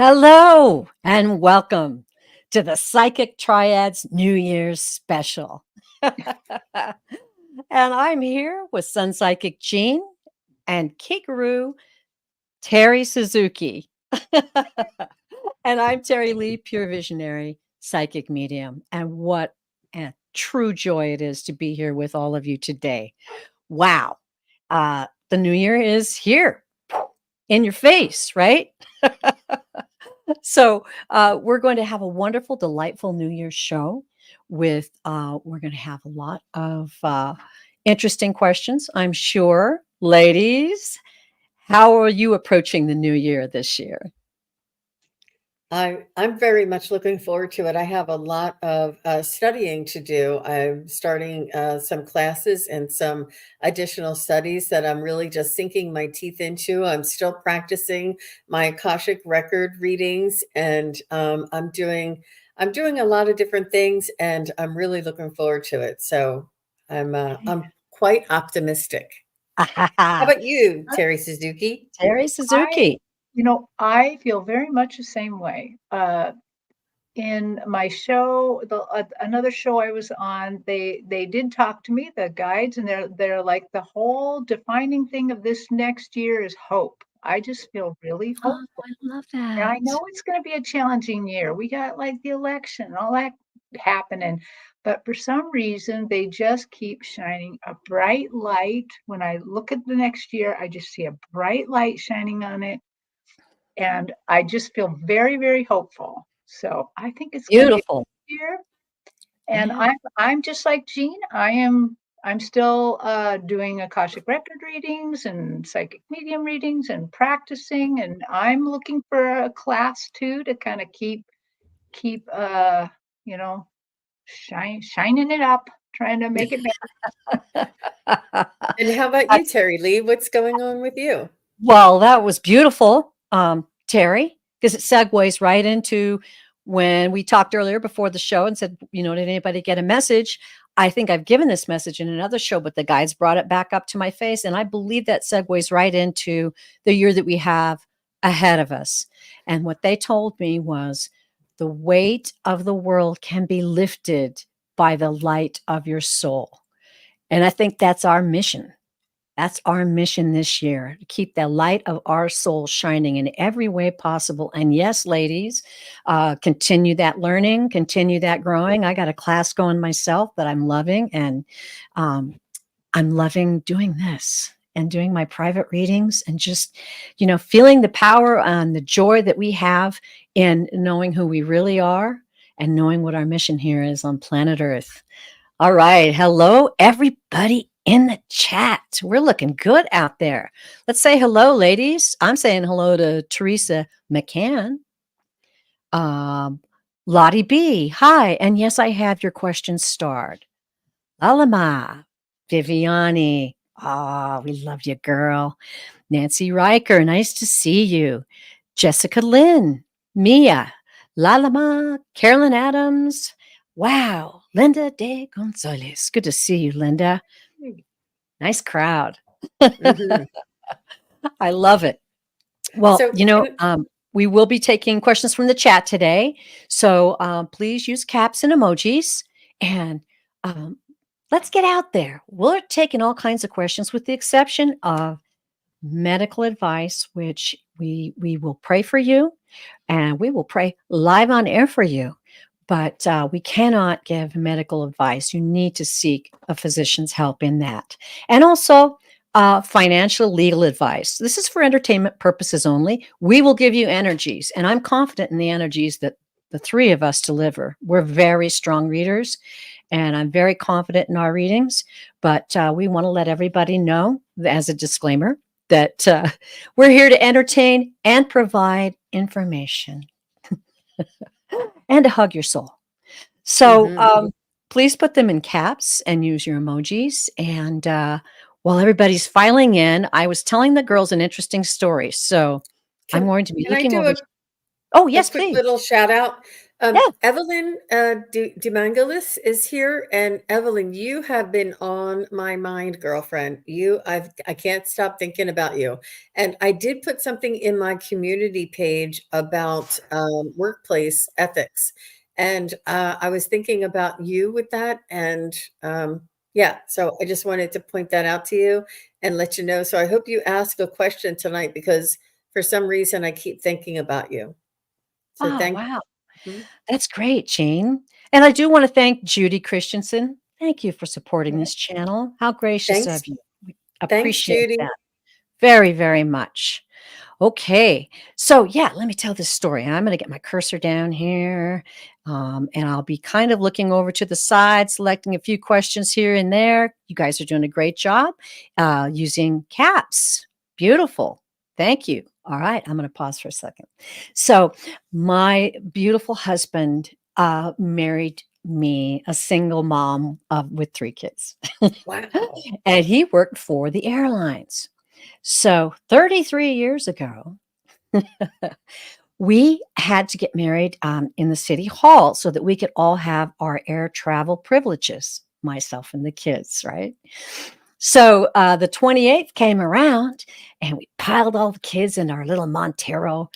Hello and welcome to the Psychic Triad's New Year's special. And I'm here with Sun Psychic Jean and Kigaru Terry Suzuki. And I'm Terri Lee, pure visionary psychic medium. And what a true joy it is to be here with all of you today. Wow. The new year is here in your face, right? So we're going to have a wonderful, delightful New Year's show with, we're going to have a lot of interesting questions, I'm sure. Ladies, how are you approaching the new year this year? I'm very much looking forward to it. I have a lot of studying to do. I'm starting some classes and some additional studies that I'm really just sinking my teeth into. I'm still practicing my Akashic record readings, and I'm doing a lot of different things, and I'm really looking forward to it. So I'm quite optimistic. How about you, Terry Suzuki? Terry I Suzuki. I feel very much the same way. In my show, another show I was on, they did talk to me, the guides, and they're like, the whole defining thing of this next year is hope. I just feel really Oh, hopeful. I love And I that. know it's going to be a challenging year. We got like the election, and all that happening. But for some reason, they just keep shining a bright light. When I look at the next year, I just see a bright light shining on it. And I just feel very, very hopeful. So I think it's going to be a Beautiful. good year. And Yeah. I'm just like Jean. I'm still doing Akashic record readings and psychic medium readings and practicing. And I'm looking for a class too to kind of keep you know shining it up, trying to make it better. And how about you, Terry Lee? What's going on with you? Well, that was beautiful, Terry, because it segues right into when we talked earlier before the show and said, did anybody get a message? I think I've given this message in another show, but the guides brought it back up to my face. And I believe that segues right into the year that we have ahead of us. And what they told me was the weight of the world can be lifted by the light of your soul. And I think that's our mission. That's our mission this year, to keep the light of our soul shining in every way possible. And yes, ladies, continue that learning, continue that growing. I got a class going myself that I'm loving, and I'm loving doing this and doing my private readings and just, feeling the power and the joy that we have in knowing who we really are and knowing what our mission here is on planet Earth. All right. Hello, everybody in the chat. We're looking good out there. Let's say hello, ladies. I'm saying hello to Teresa McCann. Lottie B. Hi. And yes, I have your questions starred. Alama. Viviani. Oh, we love you, girl. Nancy Riker. Nice to see you. Jessica Lynn. Mia. Lalama. Carolyn Adams. Wow. Linda De Gonzalez. Good to see you, Linda. Nice crowd. Mhm. I love it. Well, So, we will be taking questions from the chat today. So please use caps and emojis. And let's get out there. We're taking all kinds of questions with the exception of medical advice, which we will pray for you and we will pray live on air for you. But we cannot give medical advice. You need to seek a physician's help in that. And also financial legal advice. This is for entertainment purposes only. We will give you energies, and I'm confident in the energies that the three of us deliver. We're very strong readers, and I'm very confident in our readings. But we want to let everybody know, as a disclaimer, that we're here to entertain and provide information. And to hug your soul. So mhm. please put them in caps and use your emojis. And while everybody's filing in, I was telling the girls an interesting story. So I'm Can going to be can I looking do over. a Oh, a yes, quick please. little shout out? Yeah. Evelyn Demangelis is here, and Evelyn, you have been on my mind, girlfriend. I can't stop thinking about you. And I did put something in my community page about workplace ethics, and I was thinking about you with that. And yeah, so I just wanted to point that out to you and let you know. So I hope you ask a question tonight because for some reason I keep thinking about you. So Oh, thank wow. you. That's great, Jean. And I do want to thank Judy Christensen. Thank you for supporting Yeah. this channel. How gracious Thanks. of you. We Thanks, appreciate Judy. that very, very much. Okay. So, yeah, let me tell this story. I'm going to get my cursor down here, and I'll be kind of looking over to the side, selecting a few questions here and there. You guys are doing a great job using caps. Beautiful. Thank you. All right. I'm going to pause for a second. So, my beautiful husband married me, a single mom with 3 kids, Wow. and he worked for the airlines. So 33 years ago, we had to get married in the city hall so that we could all have our air travel privileges, myself and the kids, right? So the 28th came around and we piled all the kids in our little Montero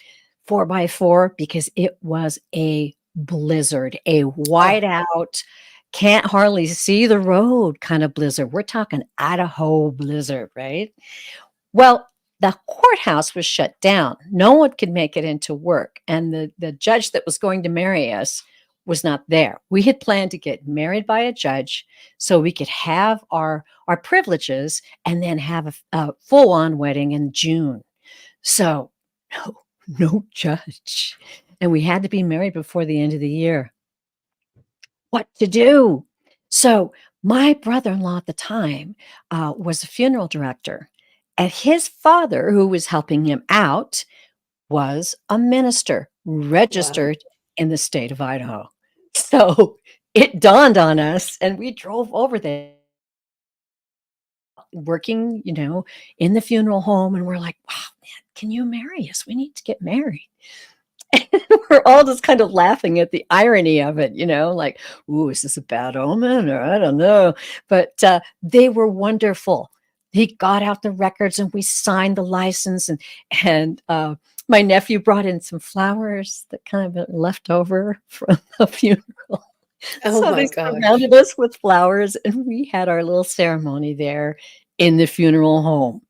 4x4 because it was a blizzard, a Oh, whiteout, can't hardly see the road kind of blizzard. We're talking Idaho blizzard, right? Well, the courthouse was shut down. No one could make it into work. And the judge that was going to marry us was not there. We had planned to get married by a judge so we could have our privileges and then have a full-on wedding in June. So no, no judge. And we had to be married before the end of the year. What to do? So my brother-in-law at the time was a funeral director, and his father, who was helping him out, was a minister wow. registered in the state of Idaho. So it dawned on us, and we drove over there, working, in the funeral home, and we're like, "Wow, man, can you marry us? We need to get married." We're all just kind of laughing at the irony of it, like, "Ooh, is this a bad omen?" Or I don't know. But they were wonderful. He got out the records and we signed the license, and my nephew brought in some flowers that kind of been left over from the funeral. Oh So my they gosh. surrounded us with flowers and we had our little ceremony there in the funeral home.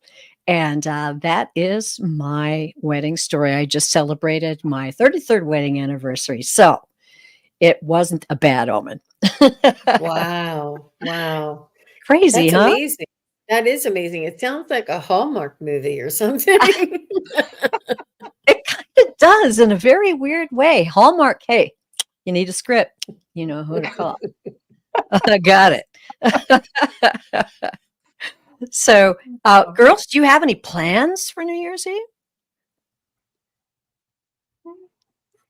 And that is my wedding story. I just celebrated my 33rd wedding anniversary. So it wasn't a bad omen. Wow. Wow. Crazy, That's huh? amazing. That is amazing. It sounds like a Hallmark movie or something. It kind of does in a very weird way. Hallmark, hey, you need a script. You know who to call. I got it. So, Oh, girls, do you have any plans for New Year's Eve?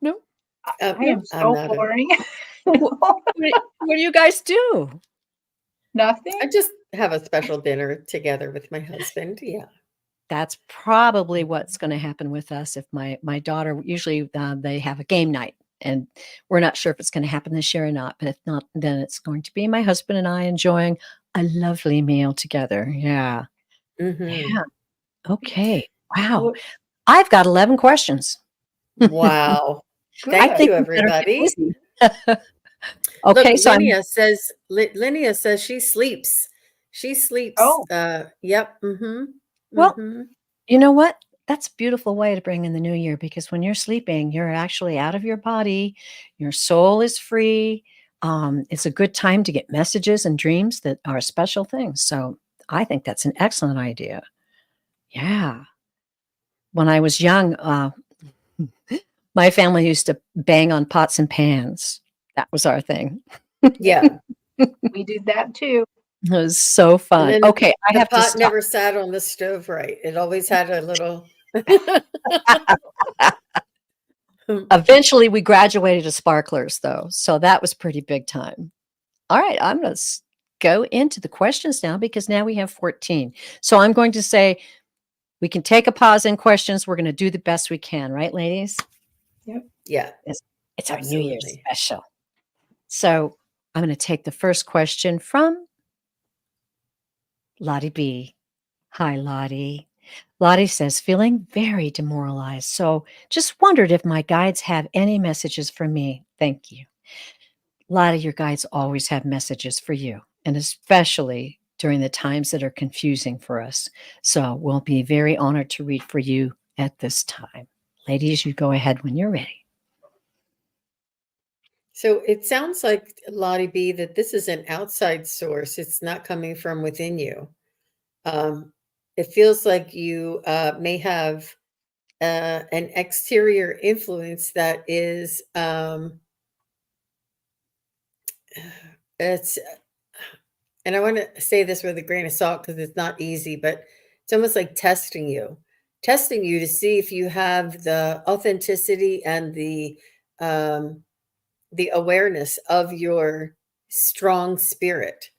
No? I Um, No? am I'm so not a boring. What do you guys do? I Nothing. just have a special dinner together with my husband. Yeah. That's probably what's gonna happen with us if my daughter usually, they have a game night, and we're not sure if it's gonna happen this year or not, but if not, then it's going to be my husband and I enjoying a lovely meal together. Yeah. Mhm. Yeah. Okay. Wow. Well, I've got 11 questions. Wow. I Thank good. think you, we better get everybody. busy. Look, Okay, so I'm Linnea says she sleeps. She sleeps. Oh, Yep. Mhm. well, Mhm. you know what? That's a beautiful way to bring in the new year because when you're sleeping, you're actually out of your body. Your soul is free. It's a good time to get messages and dreams that are special things. So I think that's an excellent idea. Yeah. When I was young, my family used to bang on pots and pans. That was our thing. Yeah. we did that too. It was so And fun. then Okay, I the have to pot stop. never sat on the stove right. It always had a little Eventually, we graduated to sparklers, though, so that was pretty big time. All right, I'm gonna go into the questions now because now we have 14. So I'm going to say we can take a pause in questions. We're gonna do the best we can, right, ladies? Yep. Yeah. Yes. It's our New Year's Absolutely. special. So I'm going to take the first question from Lottie B. Hi, Lottie. Lottie says, feeling very demoralized. So just wondered if my guides have any messages for me. Thank you. Lottie, your guides always have messages for you, and especially during the times that are confusing for us. So we'll be very honored to read for you at this time. Ladies, you go ahead when you're ready. So it sounds like, Lottie B, that this is an outside source. It's not coming from within you. It feels like you may have an exterior influence that is it's and I want to say this with a grain of salt because it's not easy, but it's almost like testing you to see if you have the authenticity and the awareness of your strong spirit.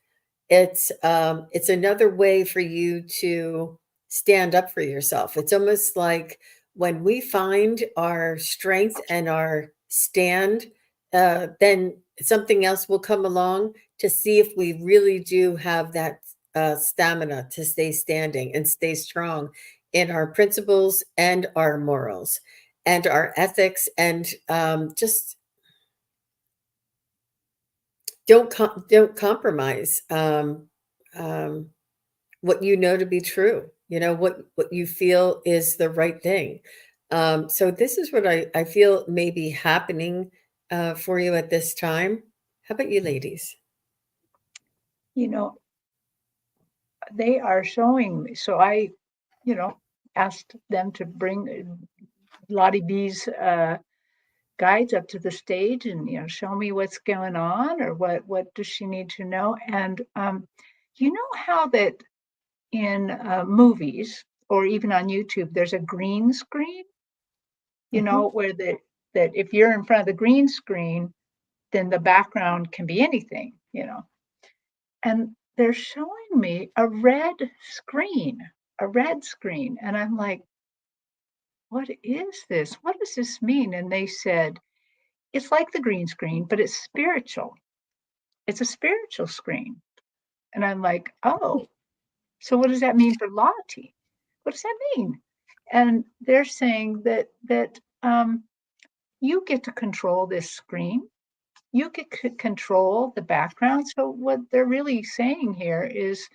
It's another way for you to stand up for yourself. It's almost like when we find our strength and our stand, then something else will come along to see if we really do have that stamina to stay standing and stay strong in our principles and our morals and our ethics, and just don't compromise um, what you know to be true. You know what you feel is the right thing. So this is what I feel may be happening for you at this time. How about you, ladies? You know, they are showing me. So I, you know, asked them to bring Lottie B's guides up to the stage and, you know, show me what's going on, or what does she need to know. And you know how that in movies or even on YouTube there's a green screen, you Mhm. know, where that if you're in front of the green screen, then the background can be anything, you know. And they're showing me a red screen. And I'm like, what is this? What does this mean? And they said, it's like the green screen, but it's spiritual. It's a spiritual screen. And I'm like, oh, so what does that mean for Lottie? What does that mean? And they're saying that you get to control this screen. You get to control the background. So what they're really saying here is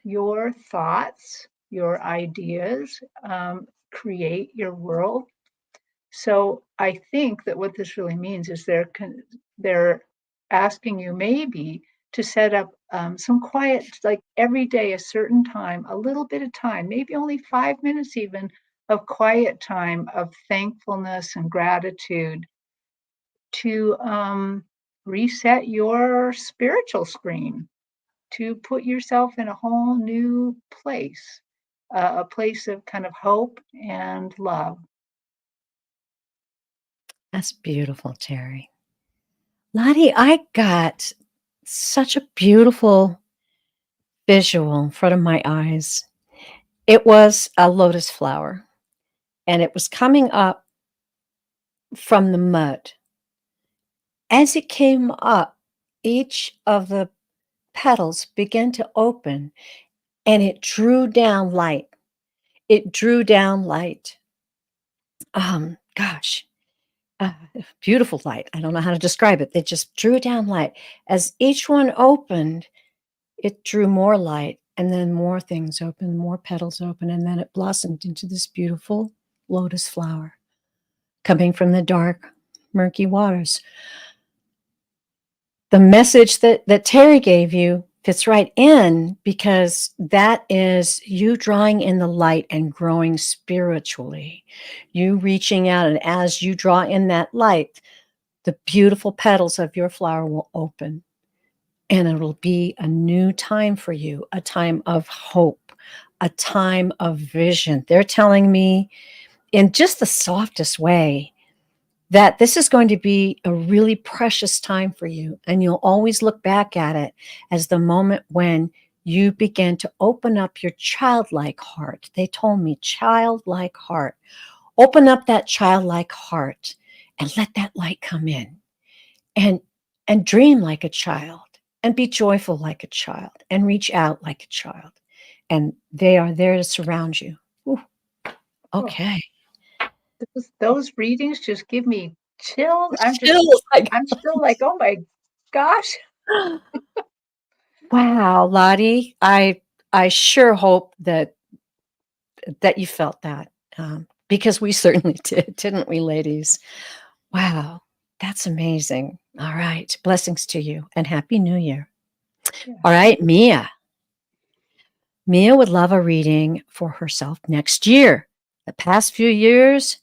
your thoughts, your ideas, create your world. So I think that what this really means is they're asking you maybe to set up some quiet, like every day, a certain time, a little bit of time, maybe only 5 minutes even of quiet time of thankfulness and gratitude to reset your spiritual screen, to put yourself in a whole new place, a place of kind of hope and love. That's beautiful, Terry. Lottie, I got such a beautiful visual in front of my eyes. It was a lotus flower, and it was coming up from the mud. As it came up, each of the petals began to open, and it drew down light. It drew down light. Gosh, uh, beautiful light. I don't know how to describe it. They just drew down light. As each one opened, it drew more light, and then more things opened, more petals open, and then it blossomed into this beautiful lotus flower coming from the dark, murky waters. The message that Terry gave you fits right in, because that is you drawing in the light and growing spiritually. You reaching out, and as you draw in that light, the beautiful petals of your flower will open, and it'll be a new time for you, a time of hope, a time of vision. They're telling me in just the softest way that this is going to be a really precious time for you. And you'll always look back at it as the moment when you begin to open up your childlike heart. They told me childlike heart. Open up that childlike heart and let that light come in, and dream like a child, and be joyful like a child, and reach out like a child. And they are there to surround you. Ooh, Oh, okay. those readings just give me chills. Chills, like, I'm still like, oh my gosh. wow, Lottie, I sure hope that you felt that, because we certainly did, didn't we, ladies? Wow, that's amazing. All right, blessings to you and Happy New Year. Yeah. All right, Mia. Mia would love a reading for herself next year. The past few years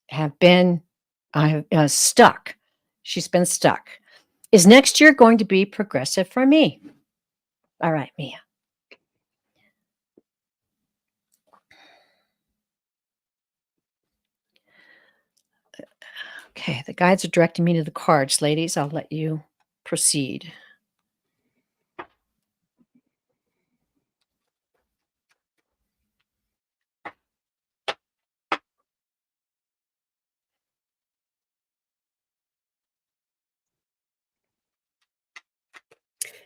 have been stuck. She's been stuck. Is next year going to be progressive for me? All right, Mia. Okay, the guides are directing me to the cards. Ladies, I'll let you proceed.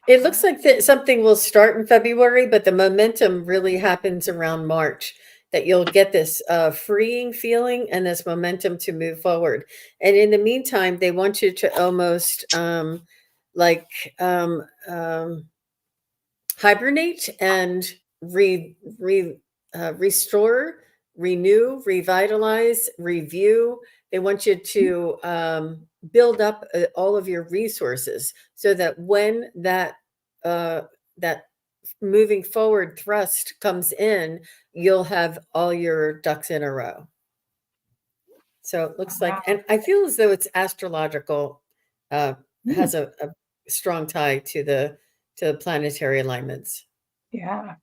It looks like that something will start in February, but the momentum really happens around March. That you'll get this freeing feeling and this momentum to move forward. And in the meantime, they want you to almost like hibernate and restore, renew, revitalize, review. They want you to build up all of your resources so that when that moving forward thrust comes in, you'll have all your ducks in a row. So it looks like, Wow. and I feel as though it's astrological, has Mm, a strong tie to the planetary alignments. yeah.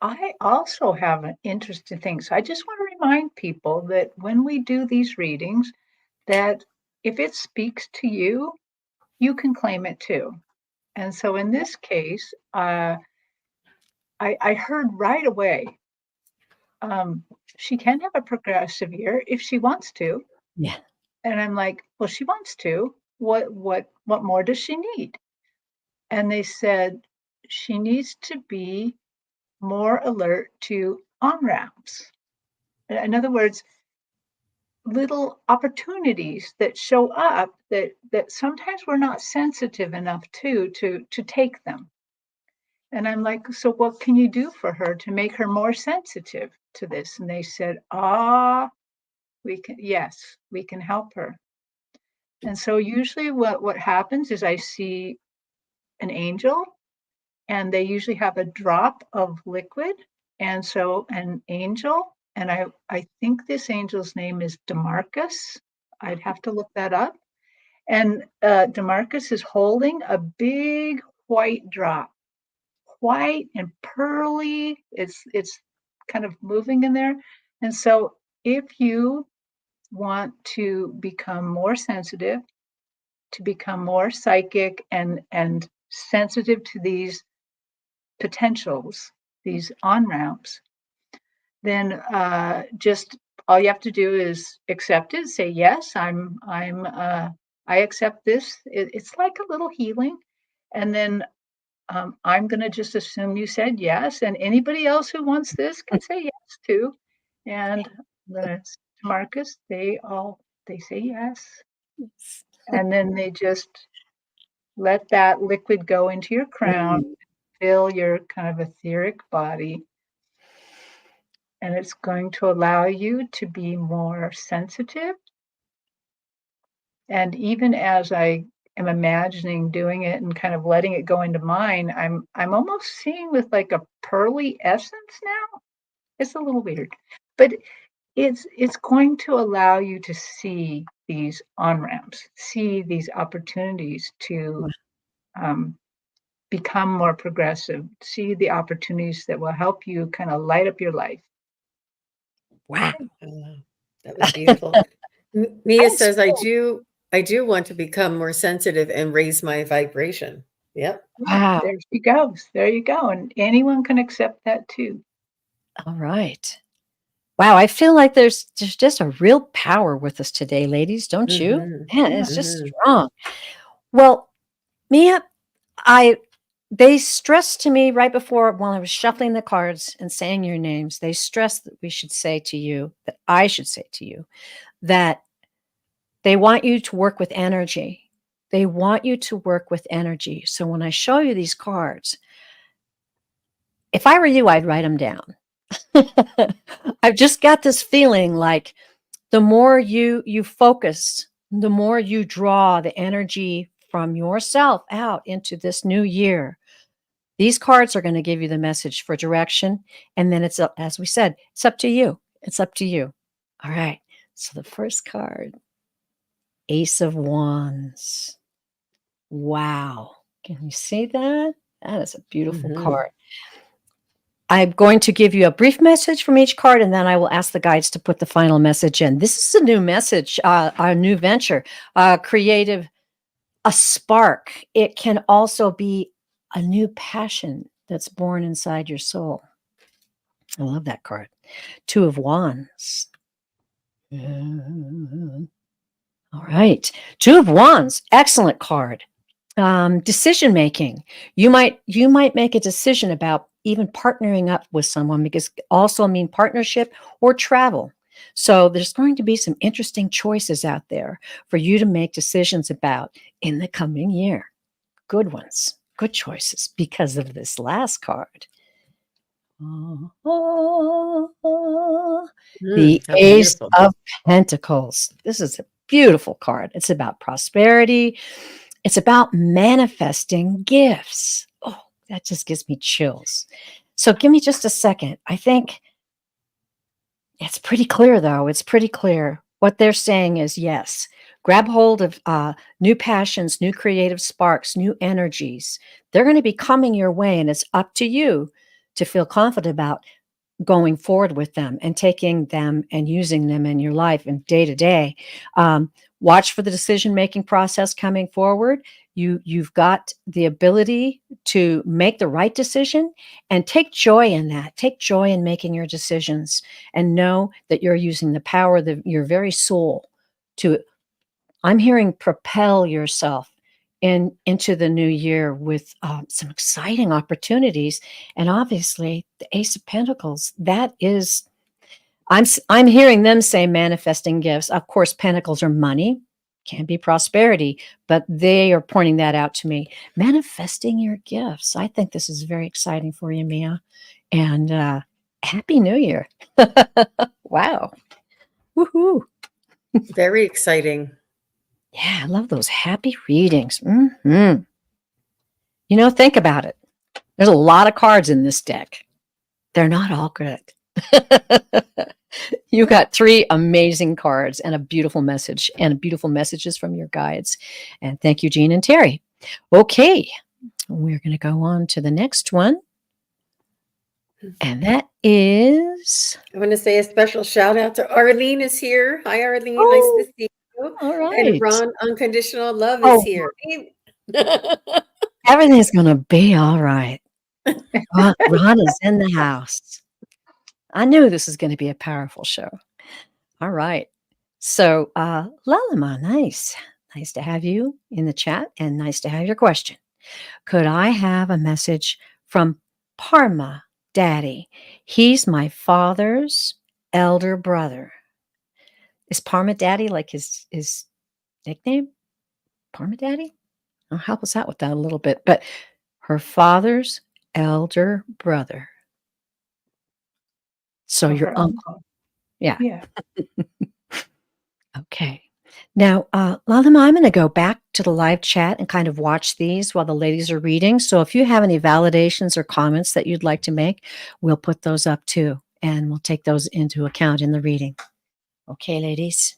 I also have an interesting thing. So I just want to remind people that when we do these readings, that if it speaks to you, you can claim it too. And so in this case, I heard right away, um, she can have a progressive year if she wants to. Yeah. And I'm like, well, she wants to. What more does she need? And they said she needs to be more alert to on ramps. In other words, little opportunities that show up that sometimes we're not sensitive enough to take them. And I'm like, so what can you do for her to make her more sensitive to this? And they said, we can, yes, we can help her. And so usually what happens is I see an angel, and they usually have a drop of liquid. And so an angel, and I think this angel's name is Demarcus. I'd have to look that up. And Demarcus is holding a big white drop, white and pearly. It's kind of moving in there. And so if you want to become more sensitive, to become more psychic and sensitive to these potentials, these on ramps, then just all you have to do is accept it. Say yes, I accept this. It's like a little healing, and then I'm going to just assume you said yes, and anybody else who wants this can say yes too. And to Marcus, they say yes, and then they just let that liquid go into your crown, Mm. fill your kind of etheric body, and it's going to allow you to be more sensitive. And even as I am imagining doing it and kind of letting it go into mine, I'm almost seeing with like a pearly essence now. It's a little weird, but it's going to allow you to see these on ramps, see these opportunities to um, become more progressive, see the opportunities that will help you kind of light up your life. Wow. That was beautiful. Mia I'm says, still, I do want to become more sensitive and raise my vibration. Yep. Yeah, wow. there she goes. There you go. And anyone can accept that too. All right. Wow, I feel like there's just a real power with us today, ladies, don't you? Mhm. Man, Yeah. it's just Mhm. strong. Well, Mia, I they stressed to me right before while I was shuffling the cards and saying your names, they stressed that we should say to you, that I should say to you, that they want you to work with energy. They want you to work with energy. So when I show you these cards, if I were you, I'd write them down. I've just got this feeling like the more you focus, the more you draw the energy from yourself out into this new year. These cards are going to give you the message for direction. And then it's up, as we said, it's up to you. It's up to you. All right. So the first card, Ace of Wands. Wow. Can you see that? That is a beautiful Mhm. card. I'm going to give you a brief message from each card, and then I will ask the guides to put the final message in. This is a new message, a new venture, creative, a spark. It can also be a new passion that's born inside your soul. I love that card. Two of Wands. All right. Two of Wands. Excellent card. Decision making. You might make a decision about even partnering up with someone, because it also mean partnership or travel. So there's going to be some interesting choices out there for you to make decisions about in the coming year. Good ones, good choices because of this last card. The How Ace beautiful. of Pentacles. This is a beautiful card. It's about prosperity. It's about manifesting gifts. Oh, that just gives me chills. So give me just a second. I think it's pretty clear, though. It's pretty clear. What they're saying is yes, grab hold of new passions, new creative sparks, new energies. They're going to be coming your way, and it's up to you to feel confident about going forward with them and taking them and using them in your life and day to day. Watch for the decision making process coming forward. You've got the ability to make the right decision, and take joy in that. Take joy in making your decisions, and know that you're using the power of your very soul to, I'm hearing, propel yourself into the new year with some exciting opportunities. And obviously, the Ace of Pentacles, that is, I'm hearing them say manifesting gifts. Of course, pentacles are money, can be prosperity, but they are pointing that out to me. Manifesting your gifts. I think this is very exciting for you, Mia. And Happy New Year. Wow. Woohoo. Very exciting. Yeah, I love those happy readings. Think about it. There's a lot of cards in this deck. They're not all good. You got three amazing cards and a beautiful message, and beautiful messages from your guides. And thank you, Jean and Terry. Okay, we're going to go on to the next one. And that is. I want to say a special shout out to Arlene is here. Hi, Arlene. Nice to Oh, see you. all And right. Ron, Unconditional Love is Oh, here. everything's going to be all right. Ron is in the house. I knew this was going to be a powerful show. All right. So, Lalima, nice. Nice to have you in the chat, and nice to have your question. Could I have a message from Parma Daddy? He's my father's elder brother. Is Parma Daddy like his nickname? Parma Daddy? I'll help us out with that a little bit. But her father's elder brother. So So your her uncle. uncle. Yeah. Yeah. Okay. Now, Lalima, I'm going to go back to the live chat and kind of watch these while the ladies are reading. So if you have any validations or comments that you'd like to make, we'll put those up too, and we'll take those into account in the reading. Okay, ladies?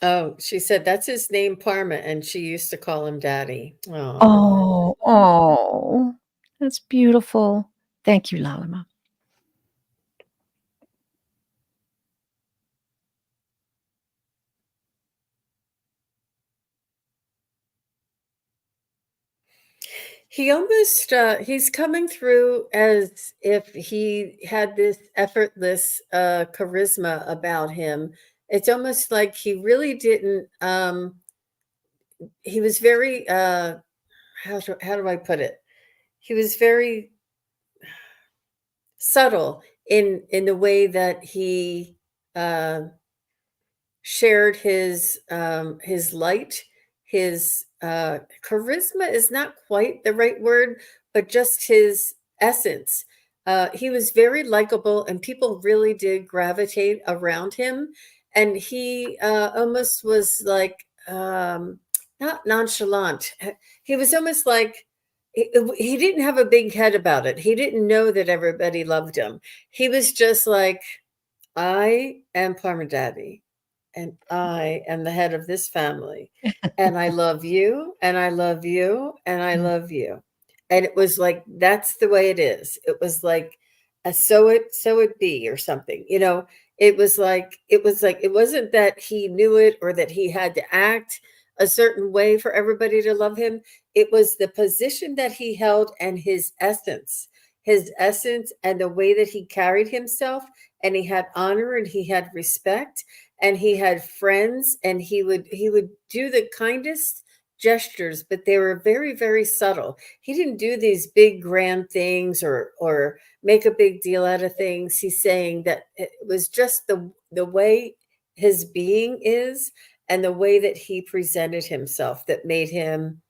Oh, she said that's his name, Parma, and she used to call him Daddy. Oh. Oh, that's beautiful. Thank you, Lalima. He almost he's coming through as if he had this effortless charisma about him. It's almost like he really didn't he was very how do I put it? He was very subtle in the way that he uh shared his light, his charisma is not quite the right word, but just his essence. He was very likable, and people really did gravitate around him. And he almost was like not nonchalant. He was almost like he didn't have a big head about it. He didn't know that everybody loved him. He was just like, I am Parma Daddy, and I am the head of this family, and I love you, and I love you, and I love you. And it was like, that's the way it is. It was like a so it be or something. You know, it was like it wasn't that he knew it or that he had to act a certain way for everybody to love him. It was the position that he held and his essence and the way that he carried himself, and he had honor and he had respect and he had friends, and he would do the kindest gestures, but they were very, very subtle. He didn't do these big grand things or make a big deal out of things. He's saying that it was just the way his being is and the way that he presented himself that made him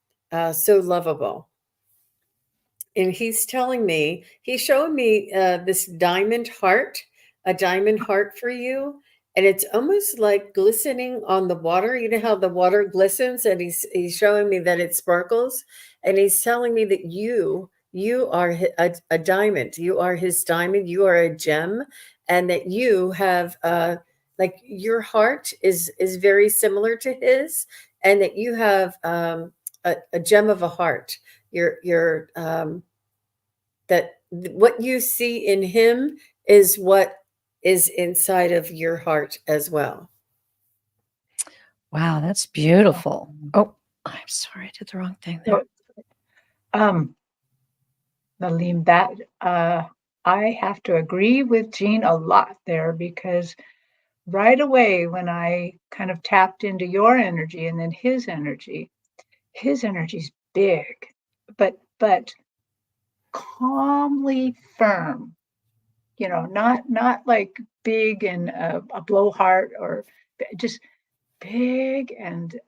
so lovable. And he's telling me, he's showing me this diamond heart, a diamond heart for you. And it's almost like glistening on the water. You know how the water glistens, and he's showing me that it sparkles. And he's telling me that you are a diamond. You are his diamond. You are a gem, and that you have like your heart is very similar to his, and that you have a gem of a heart. Your that what you see in him is what is inside of your heart as well. Wow, that's beautiful. Oh, I'm sorry, I did the wrong thing there. So, Nalim, that I have to agree with Jean a lot there, because right away when I kind of tapped into your energy and then his energy's big, but calmly firm. You know, not like big and a blowhard, or just big and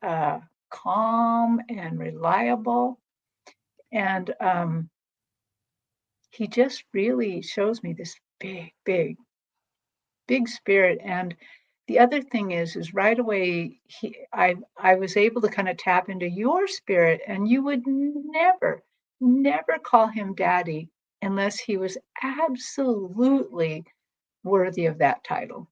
calm and reliable. And he just really shows me this big spirit. And the other thing is right away I was able to kind of tap into your spirit, and you would never call him daddy unless he was absolutely worthy of that title.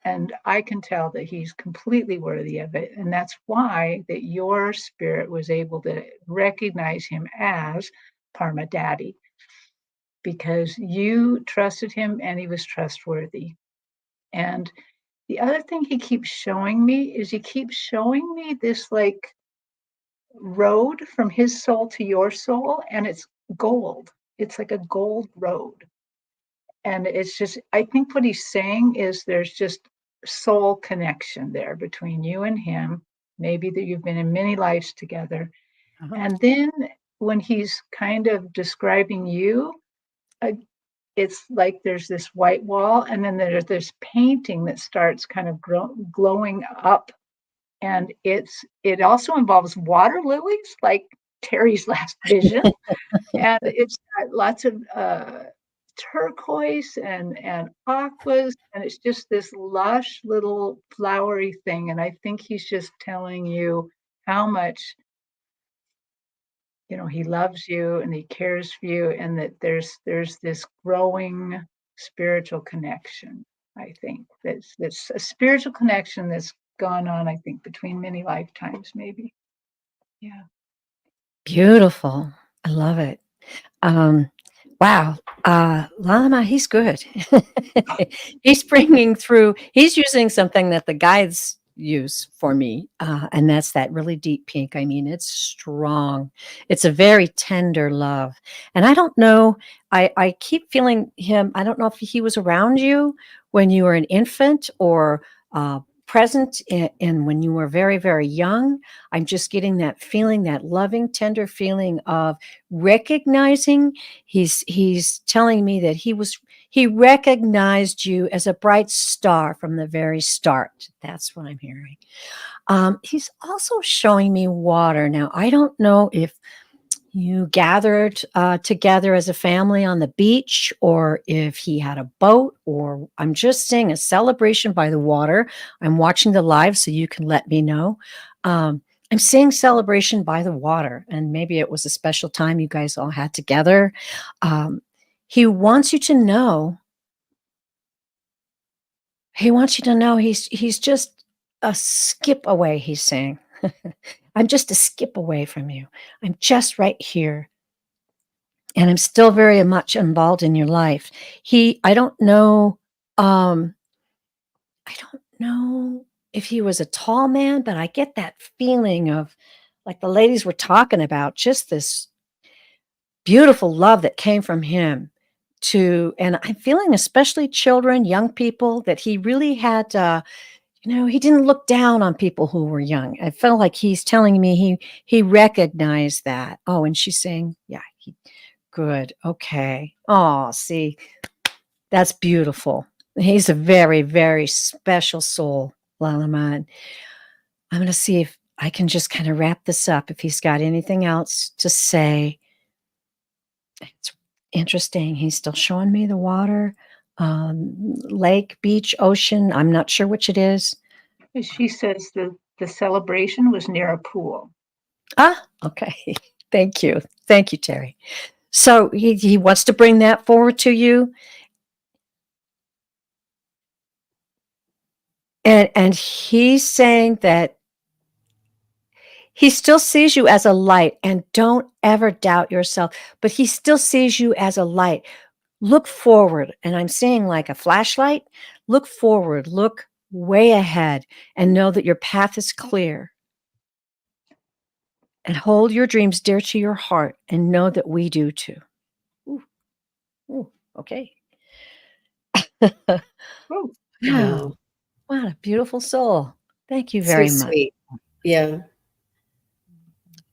And I can tell that he's completely worthy of it. And that's why that your spirit was able to recognize him as Parma Daddy, because you trusted him and he was trustworthy. And the other thing he keeps showing me is he keeps showing me this like road from his soul to your soul, and it's gold. It's like a gold road. And it's just, I think what he's saying is there's just soul connection there between you and him, maybe that you've been in many lives together. Uh-huh. And then when he's kind of describing you, uh, it's like there's this white wall, and then there's this painting that starts kind of glowing up, and it also involves water lilies, like Terri's last vision, and it's got lots of turquoise and aquas, and it's just this lush little flowery thing. And I think he's just telling you how much, you know, he loves you and he cares for you, and that there's this growing spiritual connection. I think that's a spiritual connection that's gone on, I think, between many lifetimes, maybe. Yeah. Beautiful. I love it. Um, wow. Lama, he's good. He's bringing through, he's using something that the guides use for me, and that's that really deep pink. I mean, it's strong. It's a very tender love, and I don't know. I keep feeling him. I don't know if he was around you when you were an infant or present in when you were very, very young. I'm just getting that feeling, that loving, tender feeling of recognizing. He's telling me that he recognized you as a bright star from the very start. That's what I'm hearing. He's also showing me water. Now, I don't know if you gathered together as a family on the beach or if he had a boat, or I'm just seeing a celebration by the water. I'm watching the live so you can let me know. I'm seeing celebration by the water, and maybe it was a special time you guys all had together. Um, he wants you to know he wants you to know he's just a skip away, he's saying. I'm just a skip away from you. I'm just right here. And I'm still very much involved in your life. I don't know, I don't know if he was a tall man, but I get that feeling of like the ladies were talking about, just this beautiful love that came from him and I'm feeling especially children, young people, that he really had he didn't look down on people who were young. I felt like he's telling me he recognized that. Oh, and she's saying, yeah, good. Okay. Oh, see, that's beautiful. He's a very, very special soul, Lalaman. I'm going to see if I can just kind of wrap this up. If he's got anything else to say, it's interesting. He's still showing me the water, lake, beach, ocean. I'm not sure which it is. She says the celebration was near a pool. Ah, okay. Thank you. Thank you, Terri. So he wants to bring that forward to you. And he's saying that he still sees you as a light, and don't ever doubt yourself, but he still sees you as a light. Look forward, and I'm seeing like a flashlight. Look forward, look way ahead, and know that your path is clear. And hold your dreams dear to your heart, and know that we do too. Ooh, ooh, okay. Oh, Wow. Oh, What a beautiful soul. Thank you so very much. sweet. Yeah.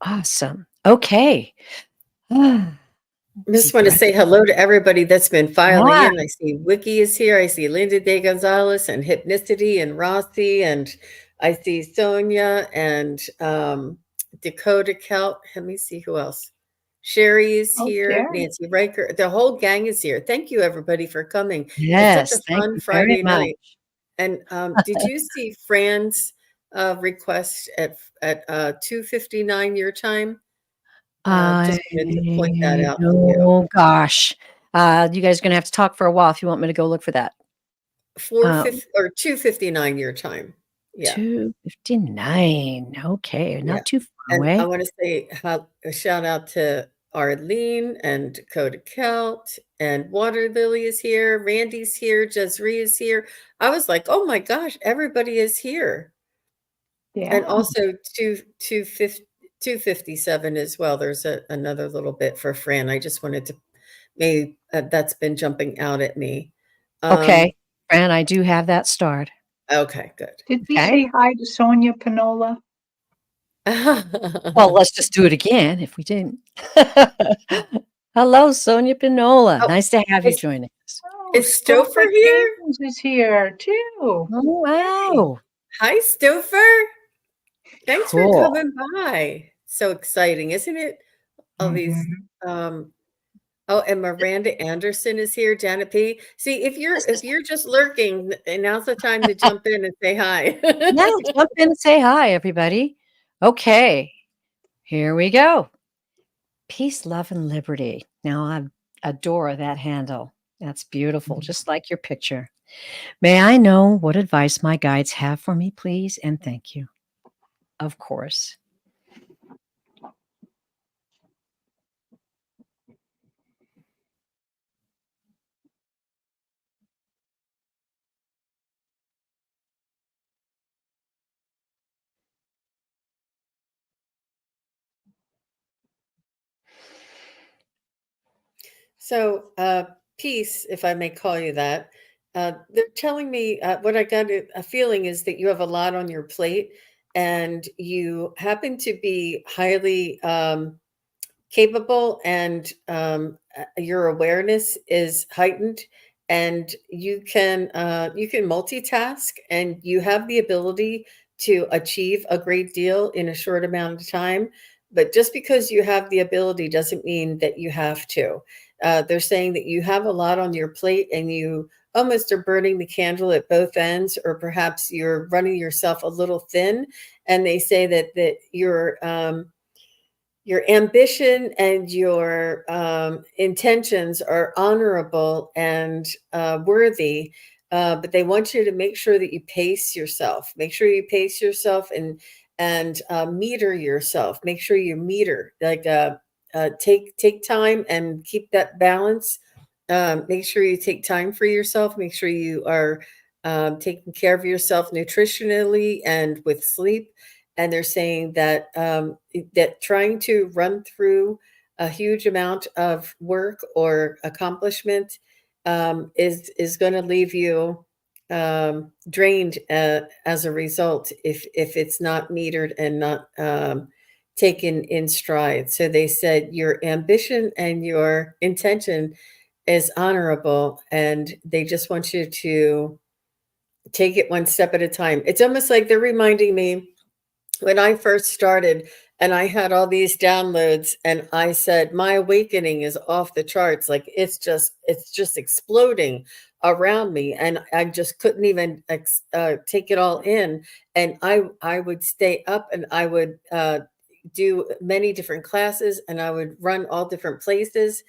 Awesome. Okay. Ah, Just deep want to breath. say hello to everybody that's been filing Yeah. in. I see Wiki is here. I see Linda De Gonzalez and Hypnicity and Rossi, and I see Sonia and Dakota Kelt. Let me see who else. Sherry is oh, here. Terry. Nancy Riker. The whole gang is here. Thank you, everybody, for coming. It's such a Yes. Thank fun you very Friday much. night. And did you see Fran's request at 2:59 your time? I Just wanted to point that out to you. oh gosh. You guys are gonna have to talk for a while if you want me to go look for that. 4:50 or 2:59 your time. Yeah, 2:59. Okay, yeah. not too far And I away. wanna say a shout out to Arlene and Dakota Kelt, and Water Lily is here, Randy's here, Jezree is here. I was like, "Oh my gosh, everybody is here." And Yeah. also 257 as well. There's another little bit for Fran. I just wanted to maybe that's been jumping out at me. Okay. Um, Fran, I do have that starred. okay, good. Did we Okay. say hi to Sonia Panola? Well, let's just do it again if we didn't. Hello, Sonia Pinola. Oh, Nice to have you is joining us. Oh, is Stouffer Stouffer here? James is here too. Oh, Hey. wow. Hi, Stouffer. Thanks for Cool. coming by. So exciting, isn't it? All these, Mhm. um, oh, and Miranda Anderson is here, Janet P. See, if This is you're just lurking, and now's the time to jump in and say hi. yeah, jump in and say hi, everybody. Okay, here we go. Peace, love, and liberty. Now, I adore that handle. That's beautiful, just like your picture. May I know what advice my guides have for me, please? And thank you. Of course. So, peace, if I may call you that, they're telling me what I got a feeling is that you have a lot on your plate and you happen to be highly capable, and your awareness is heightened, and you can multitask, and you have the ability to achieve a great deal in a short amount of time. But just because you have the ability doesn't mean that you have to. They're saying that you have a lot on your plate and you almost are burning the candle at both ends, or perhaps you're running yourself a little thin. And they say that your ambition and your intentions are honorable and worthy, but they want you to make sure that you pace yourself. Make sure you pace yourself and meter yourself. Make sure you meter, like take time and keep that balance. Make sure you take time for yourself. Make sure you are taking care of yourself nutritionally and with sleep. And they're saying that that trying to run through a huge amount of work or accomplishment is going to leave you drained as a result if it's not metered and not taken in stride. So they said your ambition and your intention is honorable, and they just want you to take it one step at a time. It's almost like they're reminding me when I first started and I had all these downloads, and I said my awakening is off the charts. Like it's just exploding around me, and I just couldn't even take it all in. And I would stay up, and I would do many different classes, and I would run all different places,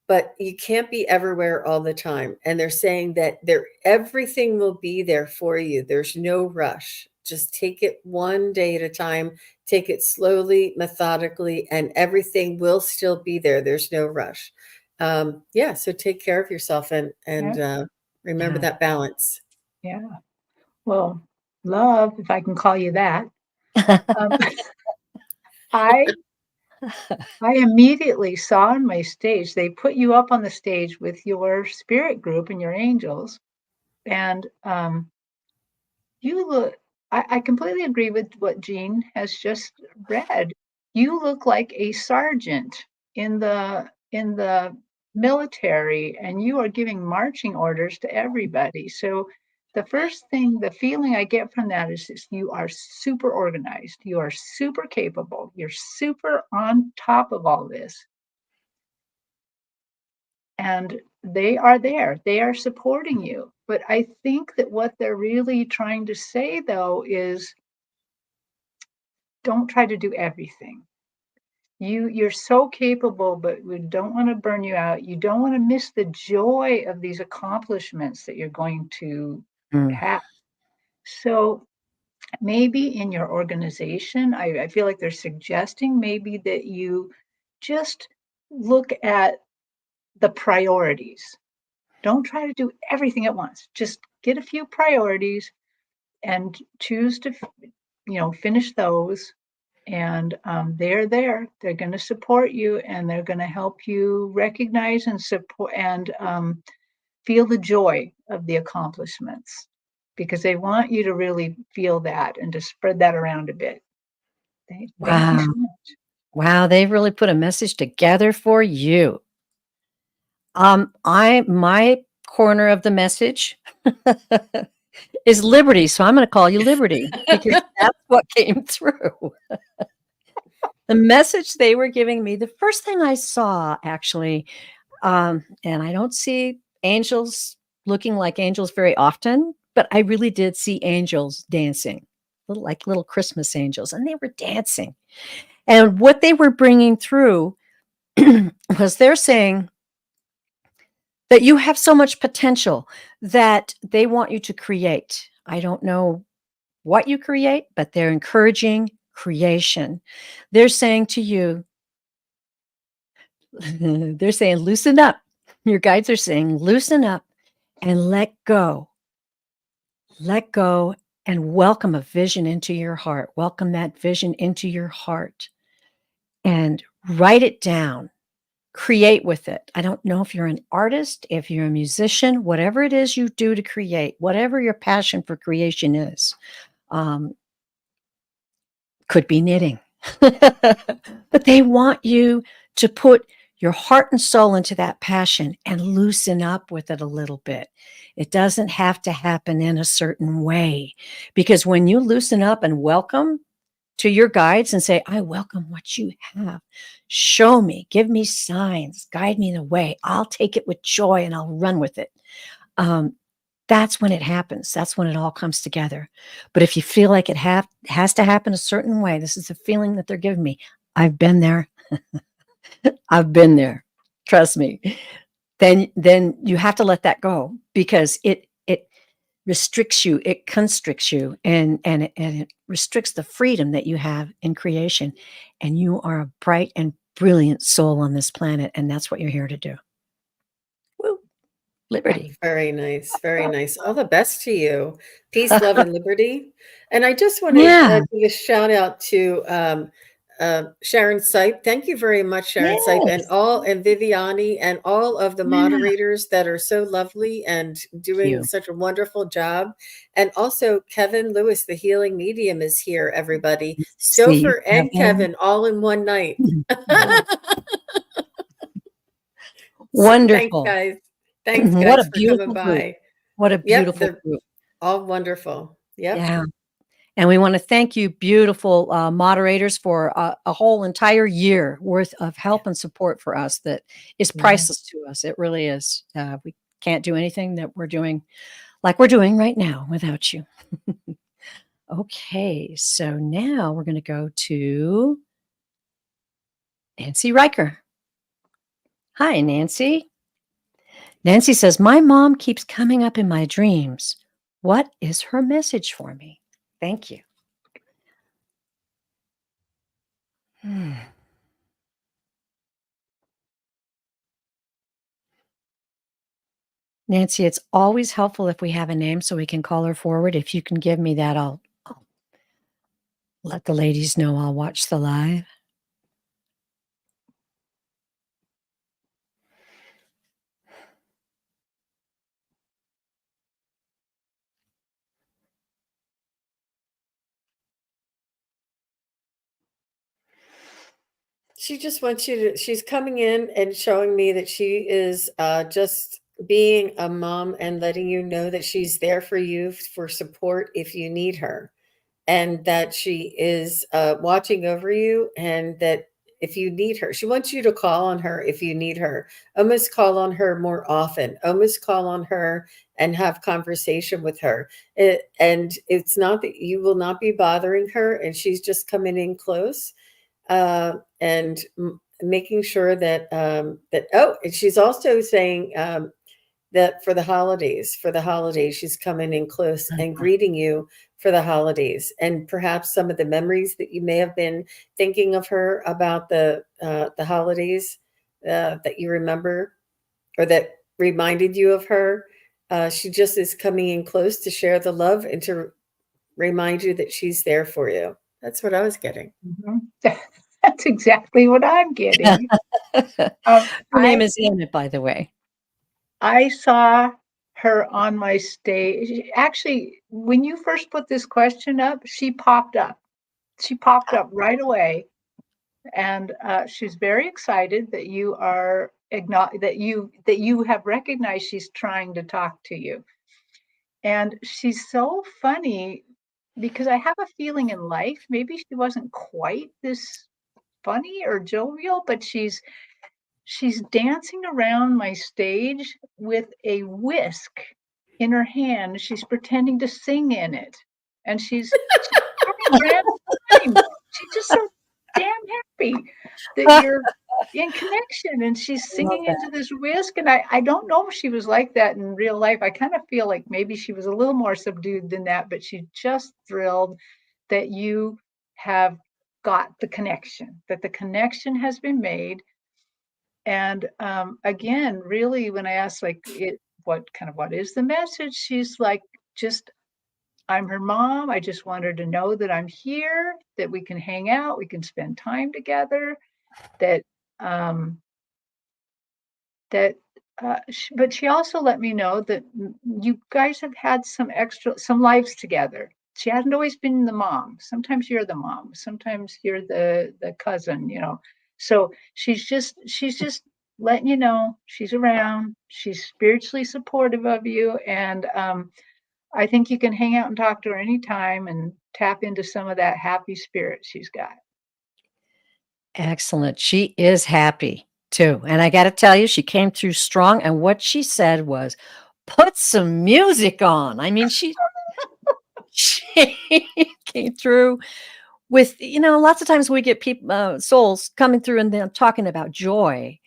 but you can't be everywhere all the time. And they're saying that everything will be there for you. There's no rush. Just take it one day at a time. Take it slowly, methodically, and everything will still be there. There's no rush. Yeah, so take care of yourself and remember Yeah. that balance. Yeah. Well, love, if I can call you that. Um, I I immediately saw on my stage, they put you up on the stage with your spirit group and your angels, and you look. I completely agree with what Jean has just read. You look like a sergeant in the military, and you are giving marching orders to everybody. So the feeling I get from that is this, you are super organized, you are super capable, you're super on top of all this. And they are there, they are supporting you. But I think that what they're really trying to say, though, is don't try to do everything. You're so capable, but we don't want to burn you out. You don't want to miss the joy of these accomplishments that you're going to Mm. have. So maybe in your organization, I feel like they're suggesting maybe that you just look at the priorities. Don't try to do everything at once. Just get a few priorities and choose to, finish those. And they're there. They're going to support you, and they're going to help you recognize and support and feel the joy of the accomplishments, because they want you to really feel that and to spread that around a bit. Thank you Wow. so much. Wow, they've really put a message together for you. My corner of the message is Liberty, so I'm gonna call you Liberty because that's what came through. The message they were giving me, the first thing I saw actually, and I don't see angels looking like angels very often, but I really did see angels dancing, little Christmas angels, and they were dancing. And what they were bringing through was they're saying that you have so much potential that they want you to create. I don't know what you create, but they're encouraging creation. They're saying to you, they're saying, loosen up. Your guides are saying, loosen up and let go. Let go and welcome a vision into your heart. Welcome that vision into your heart and write it down. create with it. I don't know if you're an artist, if you're a musician, whatever it is you do to create, whatever your passion for creation is, um, could be knitting. But they want you to put your heart and soul into that passion and loosen up with it a little bit. It doesn't have to happen in a certain way, because when you loosen up and welcome to your guides and say, I welcome what you have. Show me, give me signs, guide me in the way. I'll take it with joy and I'll run with it. Um, that's when it happens. That's when it all comes together. But if you feel like it has to happen a certain way, this is the feeling that they're giving me. I've been there. I've been there. Trust me. Then you have to let that go, because it restricts you, it constricts you, and it restricts the freedom that you have in creation. And you are a bright and brilliant soul on this planet, and that's what you're here to do. Woo, liberty. Very nice. Very nice. All the best to you. Peace, love, and liberty. And I just want to Yeah. give a shout out to Sharon Sipe. Thank you very much, Sharon Sipe, Yes. and Viviani and all of the Yeah. moderators that are so lovely and doing You. such a wonderful job. And also Kevin Lewis, the healing medium, is here, everybody. See you, Stouffer and Kevin all in one night. Thanks, Wonderful. guys. Thanks, What a guys, for coming beautiful group. by. What a Yep, beautiful they're group. all wonderful. Yep. Yeah. And we want to thank you, beautiful moderators, for a whole entire year worth of help and support for us that is priceless to us. It really is. We can't do anything that we're doing like we're doing right now without you. Okay, so now we're going to go to Nancy Riker. Hi, Nancy. Nancy says, my mom keeps coming up in my dreams. What is her message for me? Thank you. Nancy, it's always helpful if we have a name so we can call her forward. If you can give me that, I'll let the ladies know I'll watch the live. She just wants you to, she's coming in and showing me that she is just being a mom and letting you know that she's there for you for support if you need her. And that she is watching over you, and that if you need her, she wants you to call on her if you need her. Almost call on her more often. Almost call on her and have conversation with her. And it's not that you will not be bothering her, and she's just coming in close and making sure that and she's also saying that for the holidays, she's coming in close and greeting you for the holidays, and perhaps some of the memories that you may have been thinking of her about the holidays that you remember or that reminded you of her. She just is coming in close to share the love and to remind you that she's there for you. That's what I was getting. That's exactly what I'm getting. Her name I is Emmett, by the way. I saw her on my stage. Actually, when you first put this question up, she popped up. She popped up right away, and she's very excited that you are that you have recognized she's trying to talk to you. And she's so funny because I have a feeling in life maybe she wasn't quite this funny or jovial, but she's dancing around my stage with a whisk in her hand. She's pretending to sing in it, and she's having a grand time. She's just so damn happy that you're in connection, and she's Love singing that. into this whisk. And I don't know if she was like that in real life. I kind of feel like maybe she was a little more subdued than that, but she's just thrilled that you have got the connection, that the connection has been made. And again, really, when I asked like what is the message, she's like, just I'm her mom. I just want her to know that I'm here, that we can hang out, we can spend time together, that um, that, but she also let me know that you guys have had some lives together. She hasn't always been the mom. Sometimes you're the mom. Sometimes you're the cousin. So she's just letting you know she's around. She's spiritually supportive of you, and I think you can hang out and talk to her anytime and tap into some of that happy spirit she's got. Excellent. She is happy too. And I got to tell you, she came through strong. And what she said was, put some music on. I mean, she came through with, lots of times we get people, souls coming through and then talking about joy.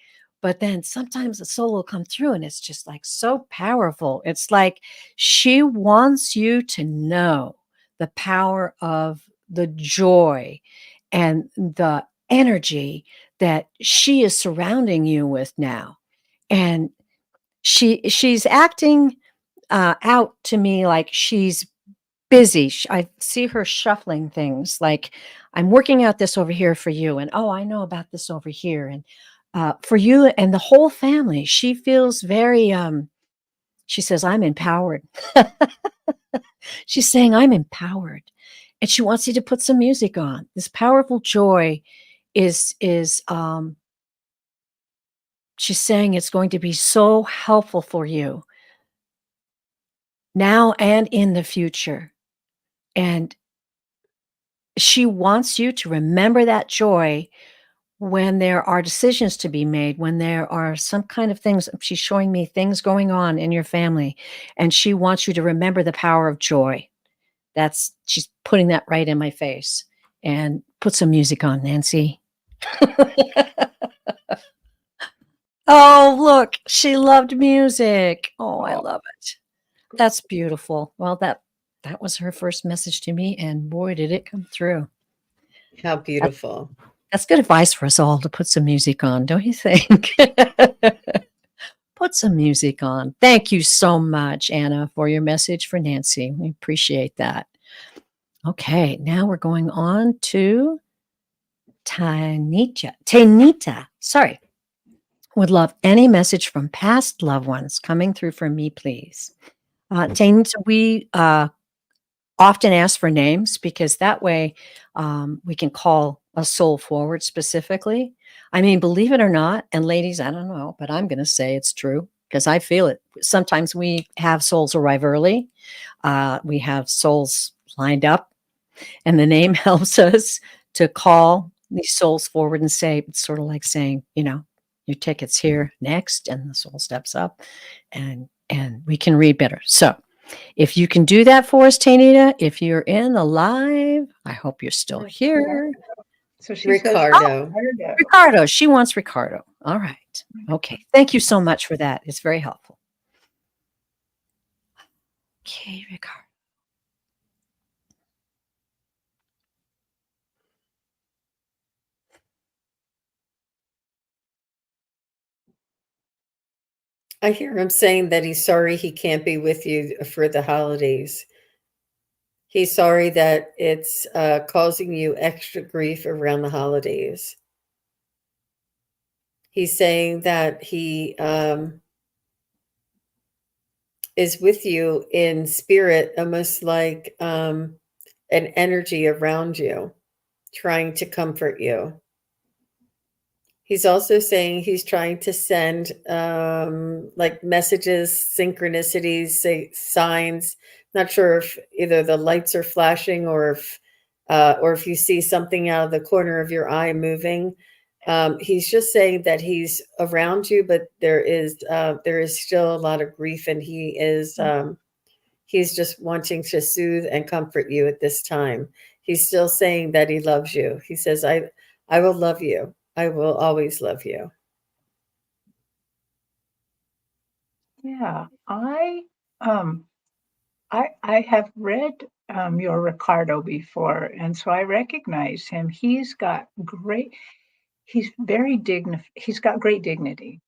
But then sometimes the soul will come through and it's just like so powerful. It's like she wants you to know the power of the joy and the energy that she is surrounding you with now. And she's acting out to me like she's busy. I see her shuffling things like, I'm working out this over here for you. And oh, I know about this over here. And for you and the whole family, she feels very, she says, I'm empowered. She's saying, I'm empowered. And she wants you to put some music on. This powerful joy is she's saying it's going to be so helpful for you now and in the future. And she wants you to remember that joy when there are decisions to be made, when there are some kind of things. She's showing me things going on in your family, and she wants you to remember the power of joy. She's putting that right in my face. And put some music on, Nancy. Oh, look, she loved music. Oh, I Oh, love it. That's beautiful. Well, that was her first message to me, and boy, did it come through. How That, beautiful. that's good advice for us all to put some music on, don't you think? Put some music on. Thank you so much, Anna, for your message for Nancy. We appreciate that. Okay, now we're going on to Tanita. Sorry. Would love any message from past loved ones coming through for me, please. Tanita, we often ask for names because that way we can call a soul forward specifically. I mean, believe it or not, and ladies, I don't know, but I'm going to say it's true because I feel it. Sometimes we have souls arrive early. We have souls lined up, and the name helps us to call these souls forward and say, it's sort of like saying, your ticket's here next, and the soul steps up, and we can read better. So if you can do that for us, Tanita, if you're in the live, I hope you're still here. so she says, Ricardo. Ricardo, she wants Ricardo. All right. Okay. Thank you so much for that. It's very helpful. Okay, Ricardo. I hear him saying that he's sorry he can't be with you for the holidays. He's sorry that it's causing you extra grief around the holidays. He's saying that he is with you in spirit, almost like an energy around you, trying to comfort you. He's also saying he's trying to send like messages, synchronicities, signs. Not sure if either the lights are flashing or if you see something out of the corner of your eye moving. He's just saying that he's around you, but there is still a lot of grief, and he's just wanting to soothe and comfort you at this time. He's still saying that he loves you. He says, I will love you. I will always love you. Yeah, um I have read your Ricardo before, and so I recognize him. He's got great dignity.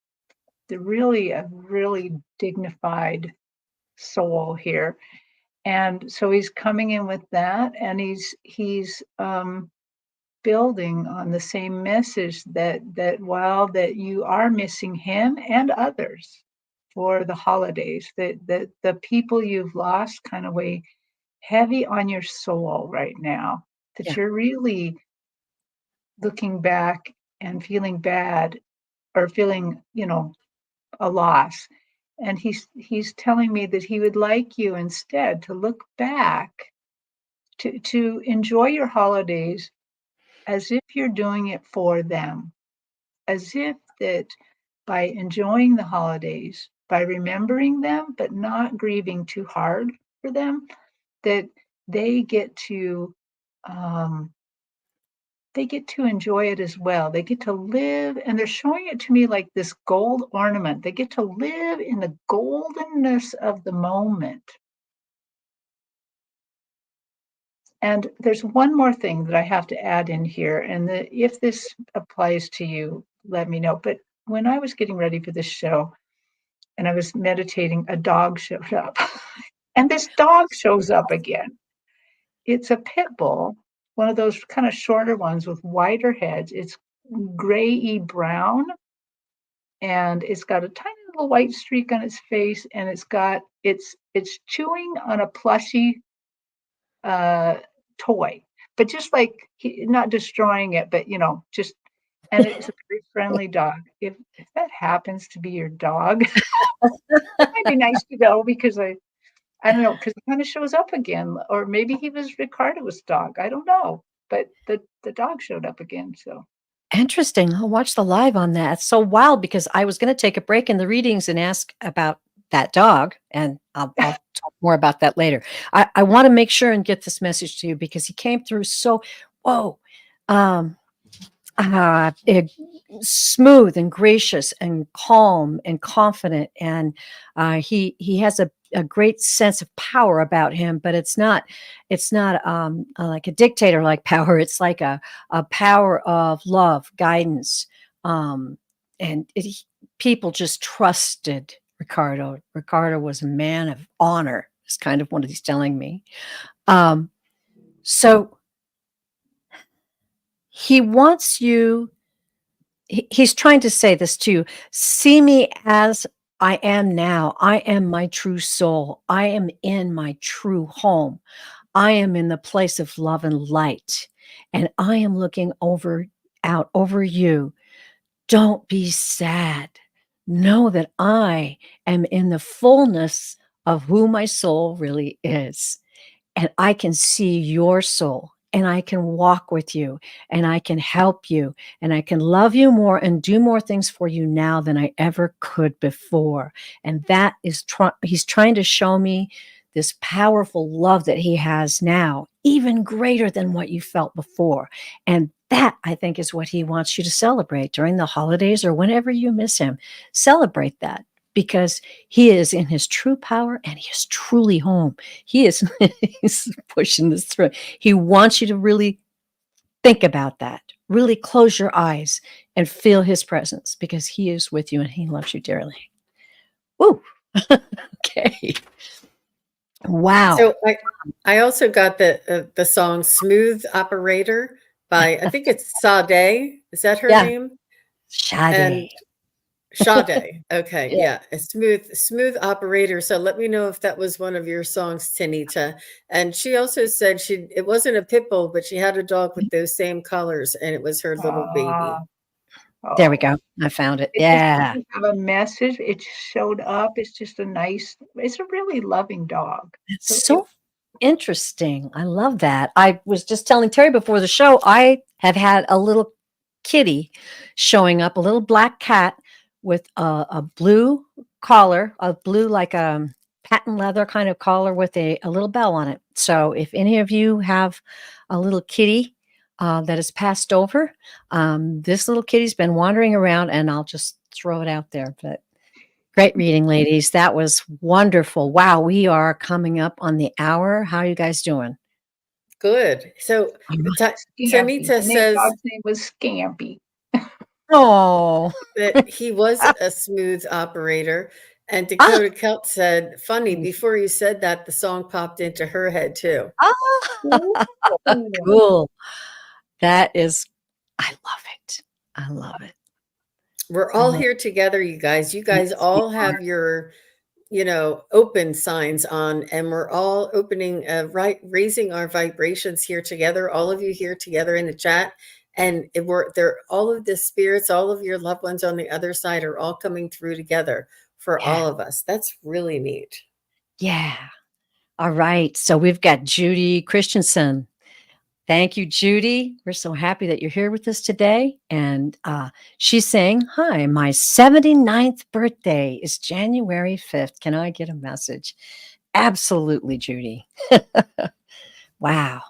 A really dignified soul here. And so he's coming in with that, and he's building on the same message that while that you are missing him and others for the holidays, that the people you've lost kind of weigh heavy on your soul right now, that Yeah. you're really looking back and feeling bad or feeling, a loss. And he's telling me that he would like you instead to look back, to enjoy your holidays as if you're doing it for them, as if that by enjoying the holidays, by remembering them, but not grieving too hard for them, that they get to um, they get to enjoy it as well. They get to live, and they're showing it to me like this gold ornament. They get to live in the goldenness of the moment. And there's one more thing that I have to add in here, and if this applies to you, let me know. But when I was getting ready for this show and I was meditating, a dog showed up. And this dog shows up again. It's a pit bull, one of those kind of shorter ones with wider heads. It's gray-y brown, and it's got a tiny little white streak on its face, and it's chewing on a plushy uh, toy, but just like not destroying it, but just. And it's a very friendly dog. If that happens to be your dog, it might be nice to know, because I don't know, because it kind of shows up again, or maybe he was Ricardo's dog. I don't know, but the dog showed up again. So Interesting. I'll watch the live on that. It's so wild because I was going to take a break in the readings and ask about that dog, and I'll talk more about that later. I want to make sure and get this message to you because he came through so, whoa, um, smooth and gracious and calm and confident, and he has a great sense of power about him, but it's not like a dictator like power. It's like a power of love, guidance, and people just trusted Ricardo. Ricardo was a man of honor. Is kind of what he's telling me. So he wants you. He's trying to say this to you. See me as I am now. I am my true soul. I am in my true home. I am in the place of love and light. And I am looking out over you. Don't be sad. Know that I am in the fullness of who my soul really is. And I can see your soul, and I can walk with you, and I can help you, and I can love you more and do more things for you now than I ever could before. And that is he's trying to show me this powerful love that he has now, even greater than what you felt before. And that, I think, is what he wants you to celebrate during the holidays or whenever you miss him. Celebrate that, because he is in his true power and he is truly home. He is he's pushing this through. He wants you to really think about that. Really close your eyes and feel his presence, because he is with you and he loves you dearly. Ooh. Okay. Wow. So I also got the song "Smooth Operator" by, I think it's Sade. Is that her Yeah. name? Sade. And Sade. Okay, Yeah. yeah, a smooth operator. So let me know if that was one of your songs, Tanita. And she also said it wasn't a pit bull, but she had a dog with those same colors, and it was her little ah, baby. There we oh, go. I found it. it just Yeah. doesn't have a message. It just showed up. It's just it's a really loving dog. It's So so interesting. I love that. I was just telling Terry before the show, I have had a little kitty showing up, a little black cat with a blue collar, a blue, like patent leather kind of collar with a little bell on it. So if any of you have a little kitty that has passed over, this little kitty's been wandering around, and I'll just throw it out there. But great reading, ladies. That was wonderful. Wow, we are coming up on the hour. How are you guys doing? Good. So All right. Scampy. Tanita The says dog's name was Scampy. Oh, that he was a smooth operator. And ah, Dakota Kelt said, funny, before you said that, the song popped into her head too. ah, Ooh. cool. That is, I love it. I love it. We're I all love here together, you guys. You guys Yes, we all are. have your, open signs on, and we're all opening, right, raising our vibrations here together. All of you here together in the chat, and we're there. All of the spirits, all of your loved ones on the other side, are all coming through together for Yeah. all of us. That's really neat. Yeah. All right. So we've got Judy Christensen. Thank you, Judy. We're so happy that you're here with us today. And she's saying, hi, my 79th birthday is January 5th. Can I get a message? Absolutely, Judy. Wow.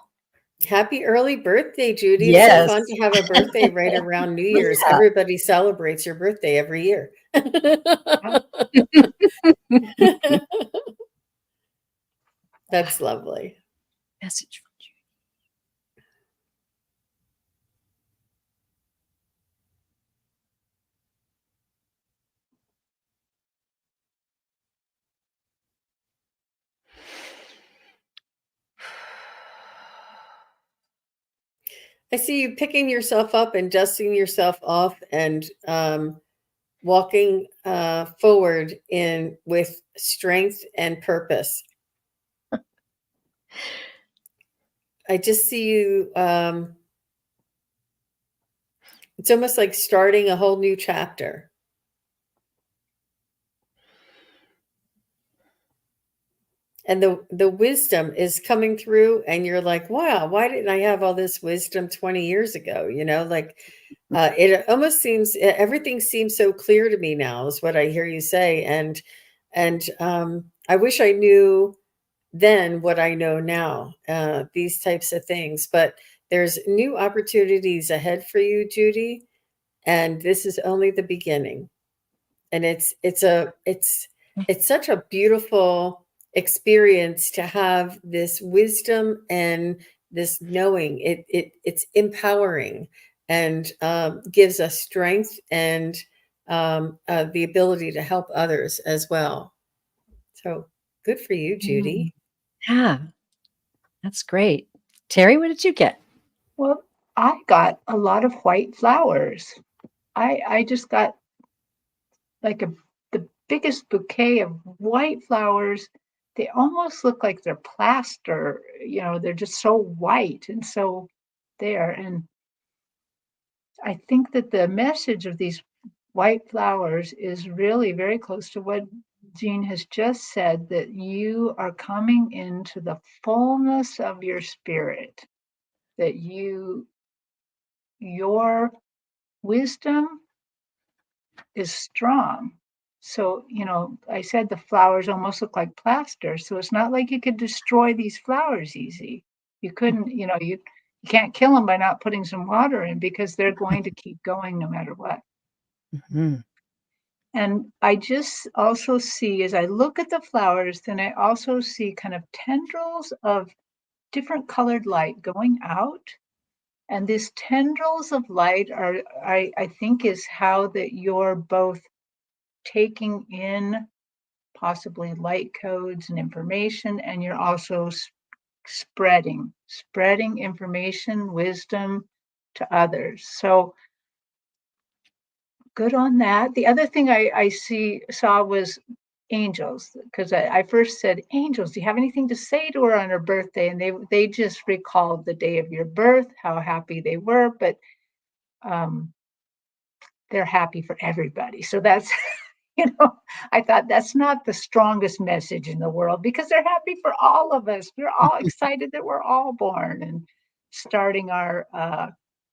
Happy early birthday, Judy. It's so Yes. fun to have a birthday right around New Year's. Yeah. Everybody celebrates your birthday every year. That's lovely. Message from Judy. I see you picking yourself up and dusting yourself off and walking forward in with strength and purpose. I just see you. It's almost like starting a whole new chapter. And the wisdom is coming through, and you're like, wow, why didn't I have all this wisdom 20 years ago? It almost seems, everything seems so clear to me now, is what I hear you say. And I wish I knew then what I know now, these types of things. But there's new opportunities ahead for you, Judy, and this is only the beginning. And it's such a beautiful experience to have this wisdom and this knowing. It's empowering, and gives us strength and the ability to help others as well. So good for you, Judy. Yeah, that's great. Terry, what did you get? Well, I got a lot of white flowers. I just got like the biggest bouquet of white flowers. They almost look like they're plaster, they're just so white and so there. And I think that the message of these white flowers is really very close to what Jean has just said, that you are coming into the fullness of your spirit, that your wisdom is strong. So, I said the flowers almost look like plaster. So it's not like you could destroy these flowers easy. You couldn't, you can't kill them by not putting some water in, because they're going to keep going no matter what. Mhm. And I just also see, as I look at the flowers, then I also see kind of tendrils of different colored light going out. And these tendrils of light are, I think, is how that you're both taking in possibly light codes and information, and you're also spreading information, wisdom to others. So good on that. The other thing I saw was angels, because I first said, angels, do you have anything to say to her on her birthday? And they just recalled the day of your birth, how happy they were, but they're happy for everybody. So that's, I thought that's not the strongest message in the world, because they're happy for all of us. We're all excited that we're all born and starting our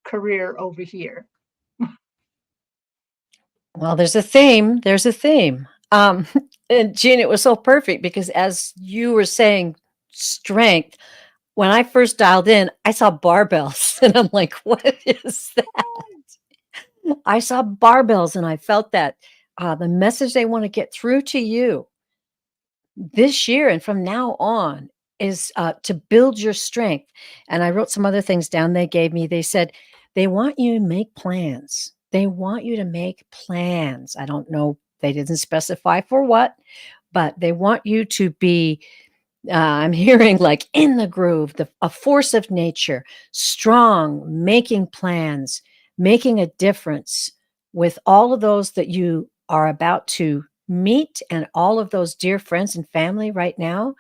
career over here. Well, there's a theme. There's a theme. And Jean, it was so perfect because as you were saying strength, when I first dialed in, I saw barbells and I'm like, what is that? I saw barbells and I felt that the message they want to get through to you this year and from now on is to build your strength. And I wrote some other things down they gave me. They said they want you to make plans. They want you to make plans. I don't know. They didn't specify for what, but they want you to be I'm hearing like in the groove, a force of nature, strong, making plans, making a difference with all of those that you are about to meet and all of those dear friends and family right now.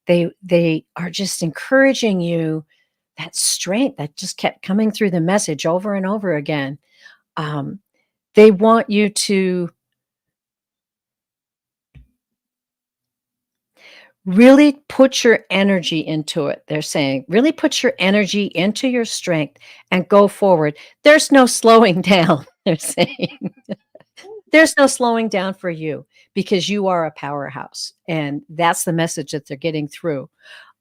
They are just encouraging you, that strength that just kept coming through the message over and over again. Um, they want you to really put your energy into it. They're saying, really put your energy into your strength and go forward. There's no slowing down. They're saying, there's no slowing down for you because you are a powerhouse. And that's the message that they're getting through.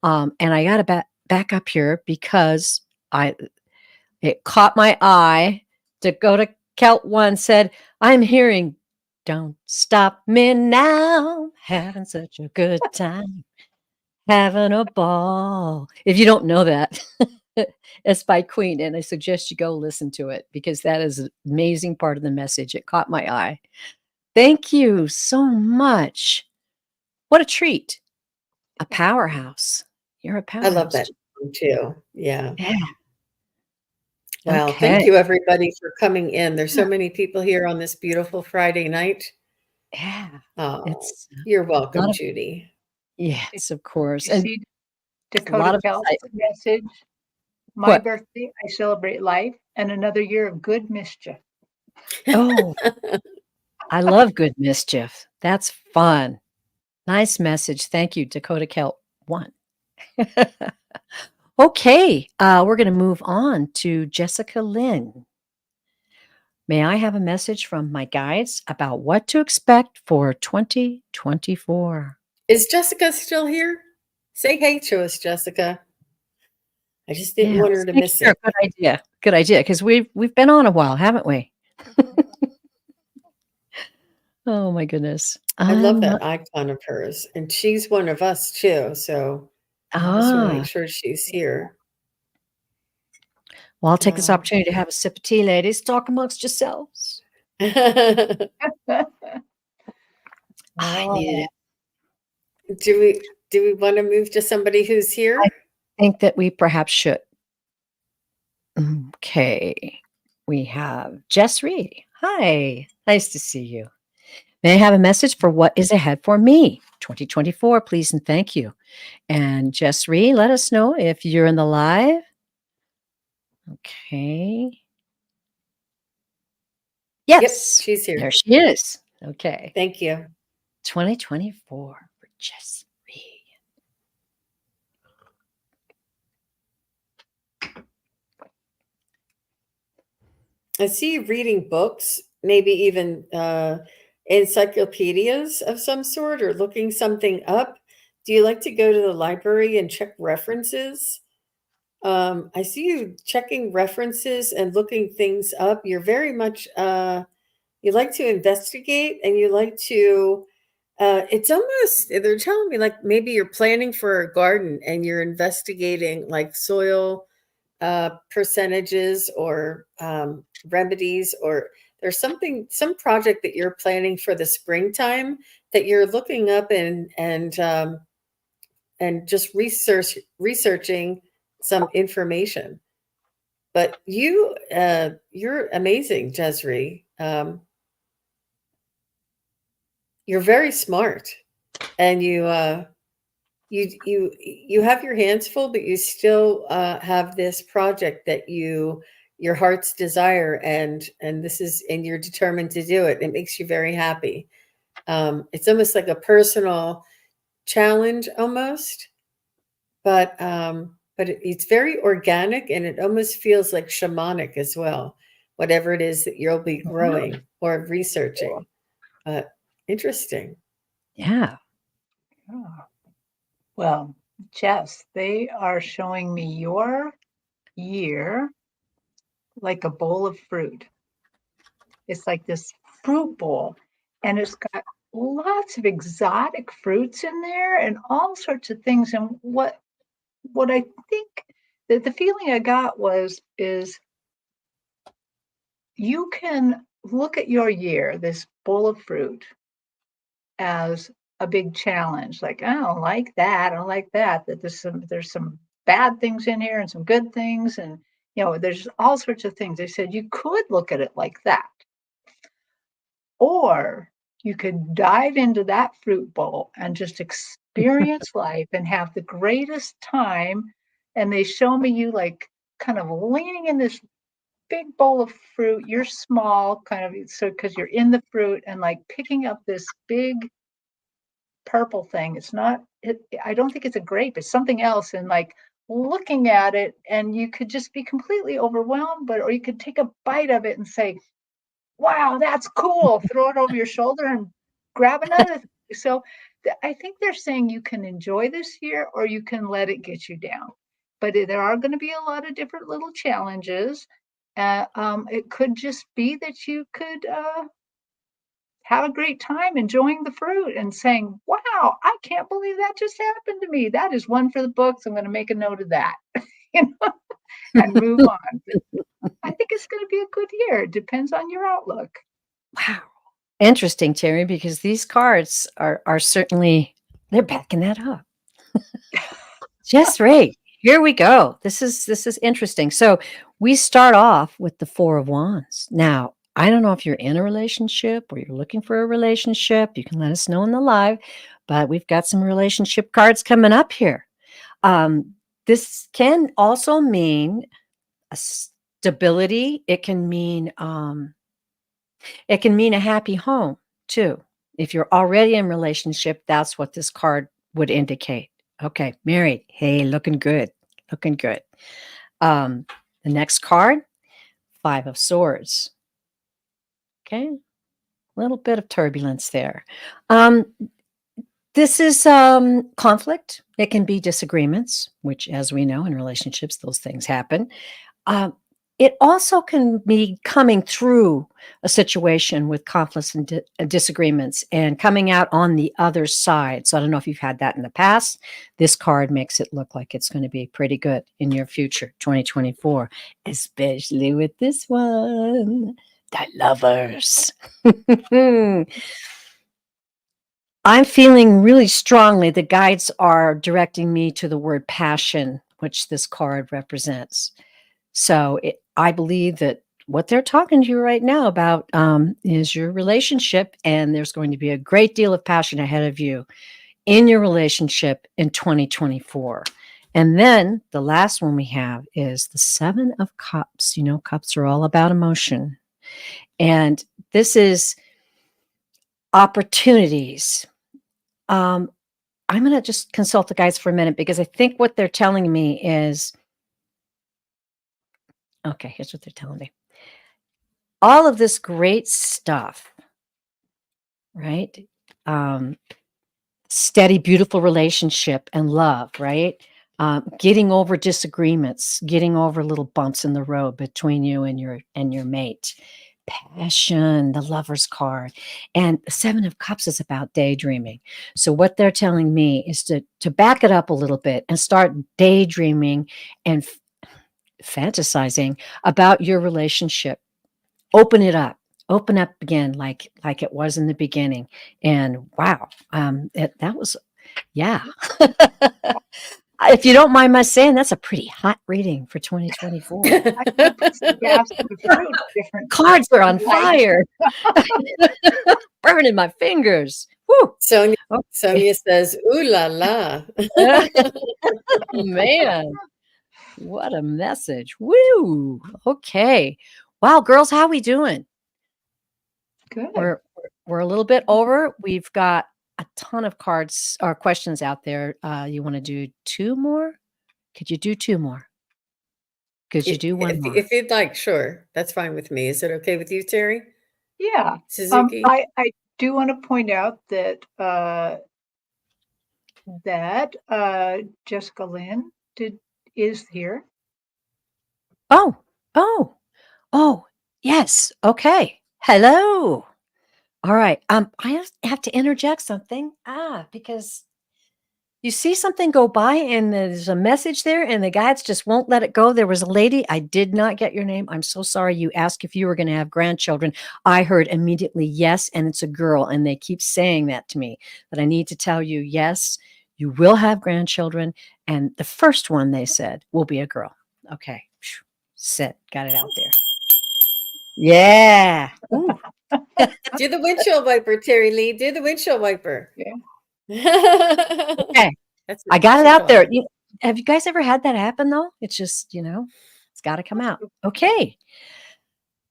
And I got to back up here because it caught my eye. Dakota Kelt one said, I'm hearing, don't stop me now, having such a good time, having a ball. If you don't know that, it's by Queen, and I suggest you go listen to it because that is an amazing part of the message. It caught my eye. Thank you so much. What a treat. A powerhouse. You're a I love powerhouse. that song too. Yeah. Yeah. Wow. Thank Okay. you, everybody, for coming in. There's so Yeah. many people here on this beautiful Friday night. Yeah. Oh, It's you're a lot welcome, of, Judy. yes, of course. You And see a Dakota lot of Kelt's message. My what? birthday, I celebrate life and another year of good mischief. Oh, I love good mischief. That's fun. Nice message. Thank you, Dakota Kelt 1. Okay, we're going to move on to Jessica Lynn. May I have a message from my guides about what to expect for 2024? Is Jessica still here? Say hey to us, Jessica. I just didn't Yeah, want her let's to make miss sure. it. Good idea. Good idea. Because we've been on a while, haven't we? Oh my goodness. I love I'm that not. icon of hers, and she's one of us too. So just want to make Ah, sure she's here. well, I'll take this Oh. opportunity to have a sip of tea, ladies. Talk amongst yourselves. do I needed Oh, it. we want to move to somebody who's I here? think that we perhaps should. Okay. We have Jess Reed. Hi. Nice to see you. May I have a message for what is ahead for me? 2024, please and thank you. And Jess Reed, let us know if you're in the live. Okay. Yep, Yes, she's here. there she is. Okay. Thank you. 2024 for Jess Reed. I see you reading books, maybe even encyclopedias of some sort, or looking something up. Do you like to go to the library and check references? I see you checking references and looking things up. You're very much, you like to investigate and you like to, it's almost, they're telling me like maybe you're planning for a garden and you're investigating like soil percentages or remedies, or there's some project that you're planning for the springtime that you're looking up and just researching some information. But you're amazing, Jesri. You're very smart, and you have your hands full, but you still have this project that your heart's desire, and this is and you're determined to do it. It makes you very happy. It's almost like a personal challenge, almost, but it's very organic, and it almost feels like shamanic as well. Whatever it is that you'll be growing or researching, interesting. Yeah. oh. Well, Jess, they are showing me your year like a bowl of fruit. It's like this fruit bowl, and it's got lots of exotic fruits in there and all sorts of things. And what I think that the feeling I got was is you can look at your year, this bowl of fruit, as a big challenge. Like, I don't like that. I don't like that. That there's some bad things in here and some good things, and there's all sorts of things. They said you could look at it like that, or you could dive into that fruit bowl and just experience life and have the greatest time. And they show me you like kind of leaning in this big bowl of fruit. You're small, kind of, so because you're in the fruit and like picking up this big purple thing. It's not, I don't think it's a grape, it's something else. And like looking at it, and you could just be completely overwhelmed, or you could take a bite of it and say, wow, that's cool. Throw it over your shoulder and grab another. So I think they're saying you can enjoy this year or you can let it get you down. But there are going to be a lot of different little challenges. It could just be that you could have a great time enjoying the fruit and saying, wow, I can't believe that just happened to me. That is one for the books. I'm going to make a note of that, and move on. But I think it's going to be a good year. It depends on your outlook. Wow. Interesting, Terry, because these cards are certainly, they're backing that up. Just right. Here we go. This is interesting. So we start off with the Four of Wands. Now, I don't know if you're in a relationship or you're looking for a relationship. You can let us know in the live, but we've got some relationship cards coming up here. This can also mean a stability. It can mean a happy home too. If you're already in a relationship, that's what this card would indicate. Okay, married. Hey, looking good. Looking good. The next card, Five of Swords. Okay, a little bit of turbulence there. This is conflict. It can be disagreements, which, as we know, in relationships, those things happen. It also can be coming through a situation with conflicts and disagreements and coming out on the other side. So I don't know if you've had that in the past. This card makes it look like it's going to be pretty good in your future, 2024, especially with this one, the Lovers. I'm feeling really strongly the guides are directing me to the word passion, which this card represents. So I believe that what they're talking to you right now about is your relationship, and there's going to be a great deal of passion ahead of you in your relationship in 2024. And then the last one we have is the Seven of Cups. You know, cups are all about emotion. And this is opportunities. I'm going to just consult the guides for a minute because I think what they're telling me is, okay, here's what they're telling me. All of this great stuff, right? Steady, beautiful relationship and love, right? Getting over disagreements, getting over little bumps in the road between you and your mate. Passion, the Lover's card. And the Seven of Cups is about daydreaming. So what they're telling me is to back it up a little bit and start daydreaming and fantasizing about your relationship. Open it up. Open up again like it was in the beginning. And wow, that was, yeah. If you don't mind my saying, that's a pretty hot reading for 2024. I can put some gas in the fruit. Different Cards are on light. fire. Burning my fingers. Woo. Sonia, Okay. Sonia says, "Ooh la la." Man, what a message. Woo. Okay. Wow, girls, how we doing? Good. We're a little bit over. We've got a ton of cards or questions out there. You want to do two more? Could you do two more? Could you do one more? If you'd like, sure. That's fine with me. Is it okay with you, Terry? Yeah. Suzuki? I do want to point out that Jessica Lynn is here. Oh, yes. Okay. Hello. All right. I have to interject something. Because You see something go by and there's a message there and the guides just won't let it go. There was a lady, I did not get your name. I'm so sorry. You asked if you were going to have grandchildren. I heard immediately yes, and it's a girl. And they keep saying that to me, that I need to tell you, yes, you will have grandchildren. And the first one they said will be a girl. Okay. Phew. Set, got it out there. Yeah. Ooh. Do the windshield wiper, Terry Lee. Do the windshield wiper. Yeah. Okay. That's I what got it she out called there. it. Have you guys ever had that happen though? It's just, it's got to come out. Okay.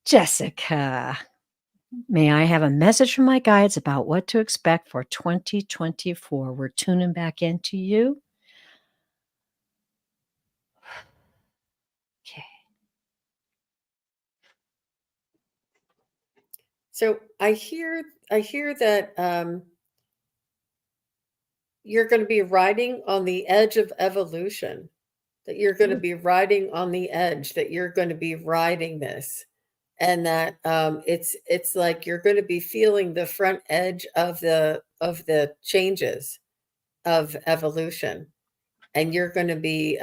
Jessica, may I have a message from my guides about what to expect for 2024? We're tuning back into you. Okay. So I hear that you're going to be riding on the edge of evolution, that you're going to be riding on the edge, that you're going to be riding this, and that it's like you're going to be feeling the front edge of the changes of evolution, and you're going to be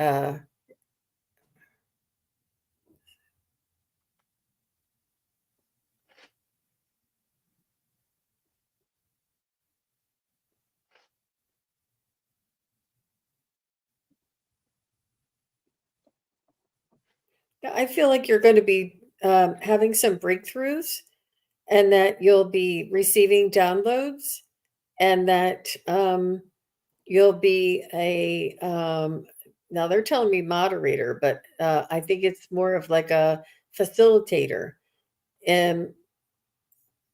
I feel like you're going to be having some breakthroughs, and that you'll be receiving downloads, and that you'll be a now they're telling me moderator, but I think it's more of like a facilitator, and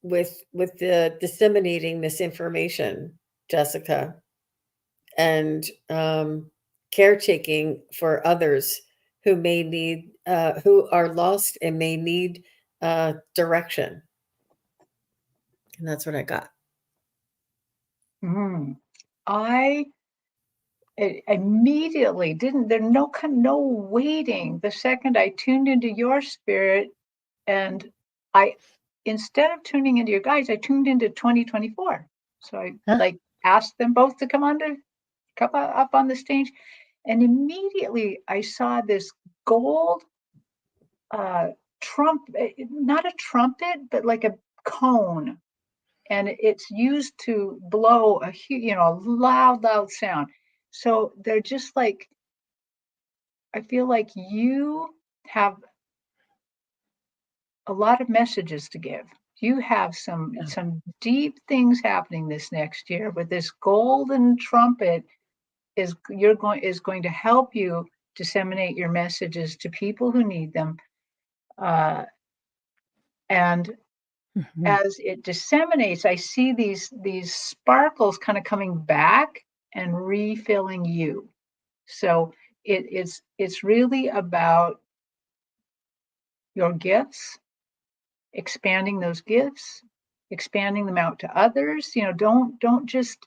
with the disseminating this information, Jessica, and caretaking for others who may need who are lost and may need direction. And that's what I got. I immediately didn't, there no waiting. The second I tuned into your spirit, and I, instead of tuning into your guides, I tuned into 2024. So I Huh? asked them both to come up on the stage, and immediately I saw this gold not a trumpet, but like a cone, and it's used to blow a loud sound. So they're just like, I feel like you have a lot of messages to give. You have some deep things happening this next year, but this golden trumpet is going to help you disseminate your messages to people who need them. And Mhm. as it disseminates, I see these sparkles kind of coming back and refilling you. So it's really about your gifts, expanding those gifts, expanding them out to others. Don't just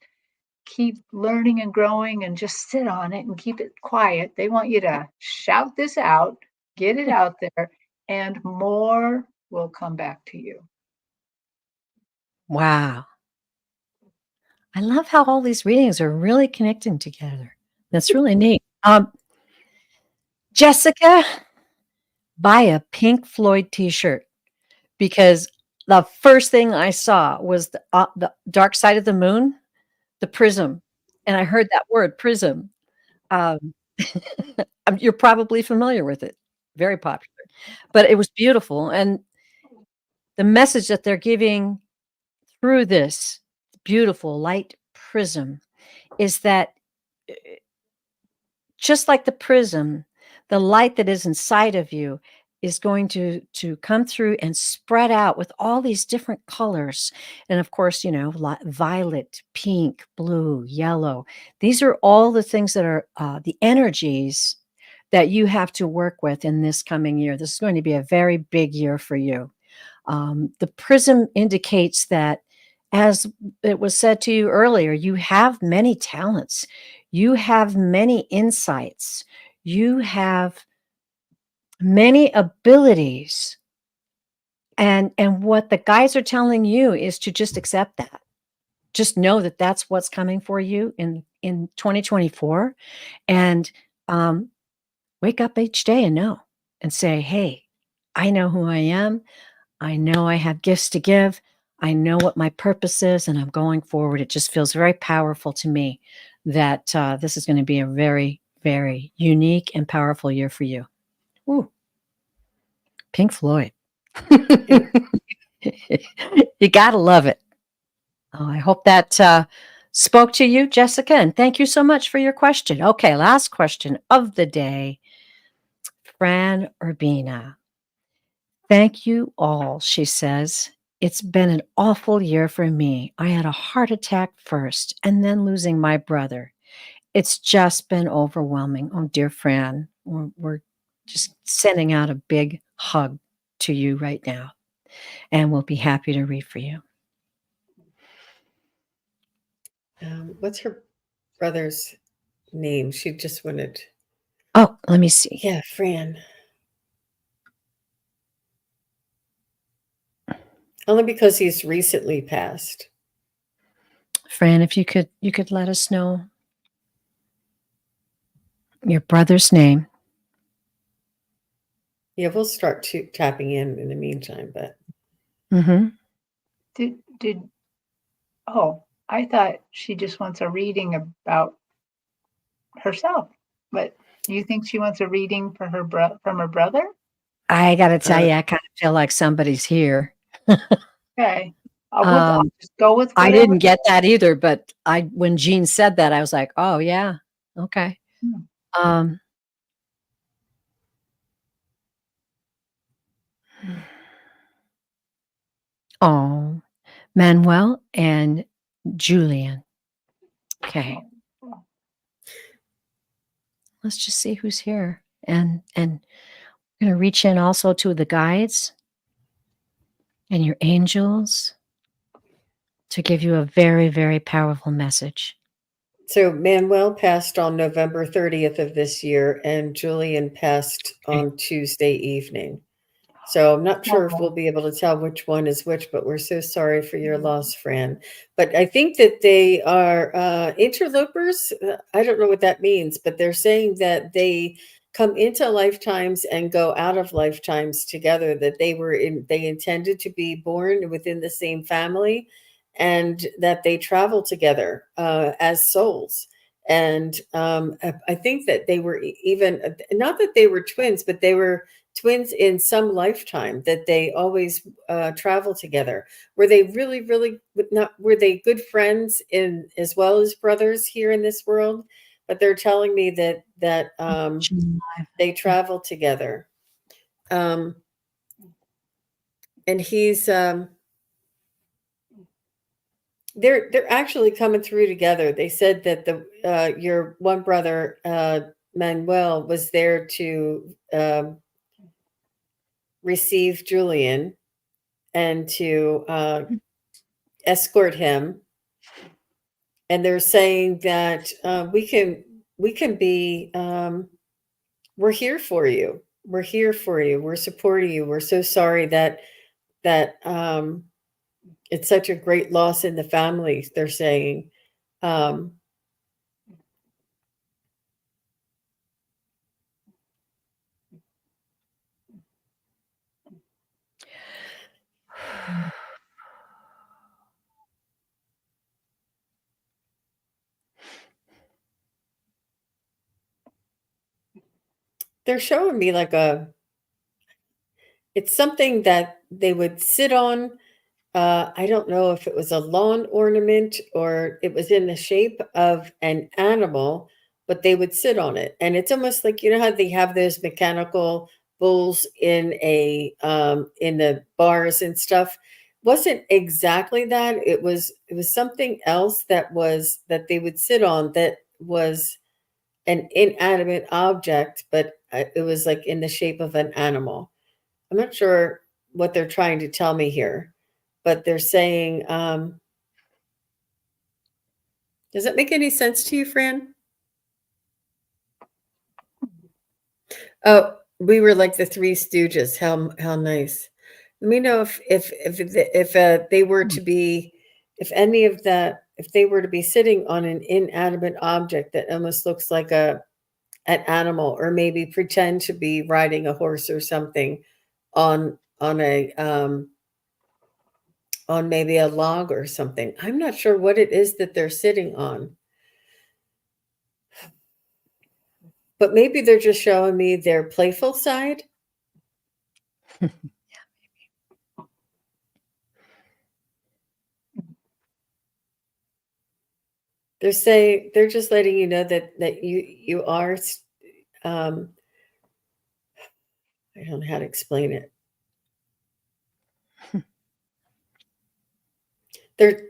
keep learning and growing and just sit on it and keep it quiet. They want you to shout this out, get it out there, and more will come back to you. Wow. I love how all these readings are really connecting together. That's really neat. Jessica, buy a Pink Floyd t-shirt, because the first thing I saw was the dark side of the moon, the prism, and I heard that word prism. Um, you're probably familiar with it. Very popular, but it was beautiful, and the message that they're giving through this beautiful light prism is that just like the prism, the light that is inside of you is going to come through and spread out with all these different colors. And of course, violet, pink, blue, yellow. These are all the things that are the energies that you have to work with in this coming year. This is going to be a very big year for you. The prism indicates that, as it was said to you earlier, you have many talents, you have many insights, you have many abilities. And what the guys are telling you is to just accept that. just know that that's what's coming for you in 2024, and wake up each day and know and say, hey, I know who I am. I know I have gifts to give. I know what my purpose is, and I'm going forward. It just feels very powerful to me that this is going to be a very, very unique and powerful year for you. Ooh, Pink Floyd. You got to love it. Oh, I hope that spoke to you, Jessica, and thank you so much for your question. Okay, last question of the day. Fran Urbina. Thank you all, she says. It's been an awful year for me. I had a heart attack first and then losing my brother. It's just been overwhelming. Oh, dear Fran, we're just sending out a big hug to you right now, and we'll be happy to read for you. What's her brother's name? She just wanted. Oh, let me see. Yeah, Fran. Only because he's recently passed. Fran, if you could let us know your brother's name. Yeah, we'll start tapping in the meantime, but Mm-hmm. Oh, I thought she just wants a reading about herself, but you think she wants a reading for from her brother? I got to tell you, I kind of feel like somebody's here. Okay. I'll just go with I whatever. didn't get that either, but when Jean said that, I was like, oh yeah, okay. Oh, Manuel and Julian. Okay. Let's just see who's here. And I'm going to reach in also to the guides and your angels to give you a very, very powerful message. So Manuel passed on November 30th of this year, and Julian passed on Tuesday evening. So I'm not sure if we'll be able to tell which one is which, but we're so sorry for your loss, Fran. But I think that they are interlopers. I don't know what that means, but they're saying that they come into lifetimes and go out of lifetimes together, that they intended to be born within the same family, and that they travel together as souls. And I think that they were even, not that they were twins, but they were twins in some lifetime, that they always travel together. Were they really not, were they good friends in as well as brothers here in this world? But they're telling me that they travel together. And he's they're actually coming through together. They said that the your one brother Manuel was there to receive Julian and to escort him. And they're saying that we can be we're here for you. We're here for you. We're supporting you. We're so sorry that it's such a great loss in the family. They're saying. They're showing me like it's something that they would sit on. I don't know if it was a lawn ornament or it was in the shape of an animal, but they would sit on it. And it's almost like, you know how they have those mechanical bulls in in the bars and stuff. Wasn't exactly that. It was something else that they would sit on, that was an inanimate object, but it was like in the shape of an animal. I'm not sure what they're trying to tell me here, but they're saying, does that make any sense to you, Fran? Oh, we were like the Three Stooges. How nice. Let me know if they were to be, if any of that if they were to be sitting on an inanimate object that almost looks like an animal, or maybe pretend to be riding a horse or something on a on maybe a log or something. I'm not sure what it is that they're sitting on, but maybe they're just showing me their playful side. They're just letting you know that you are um I don't know how to explain it.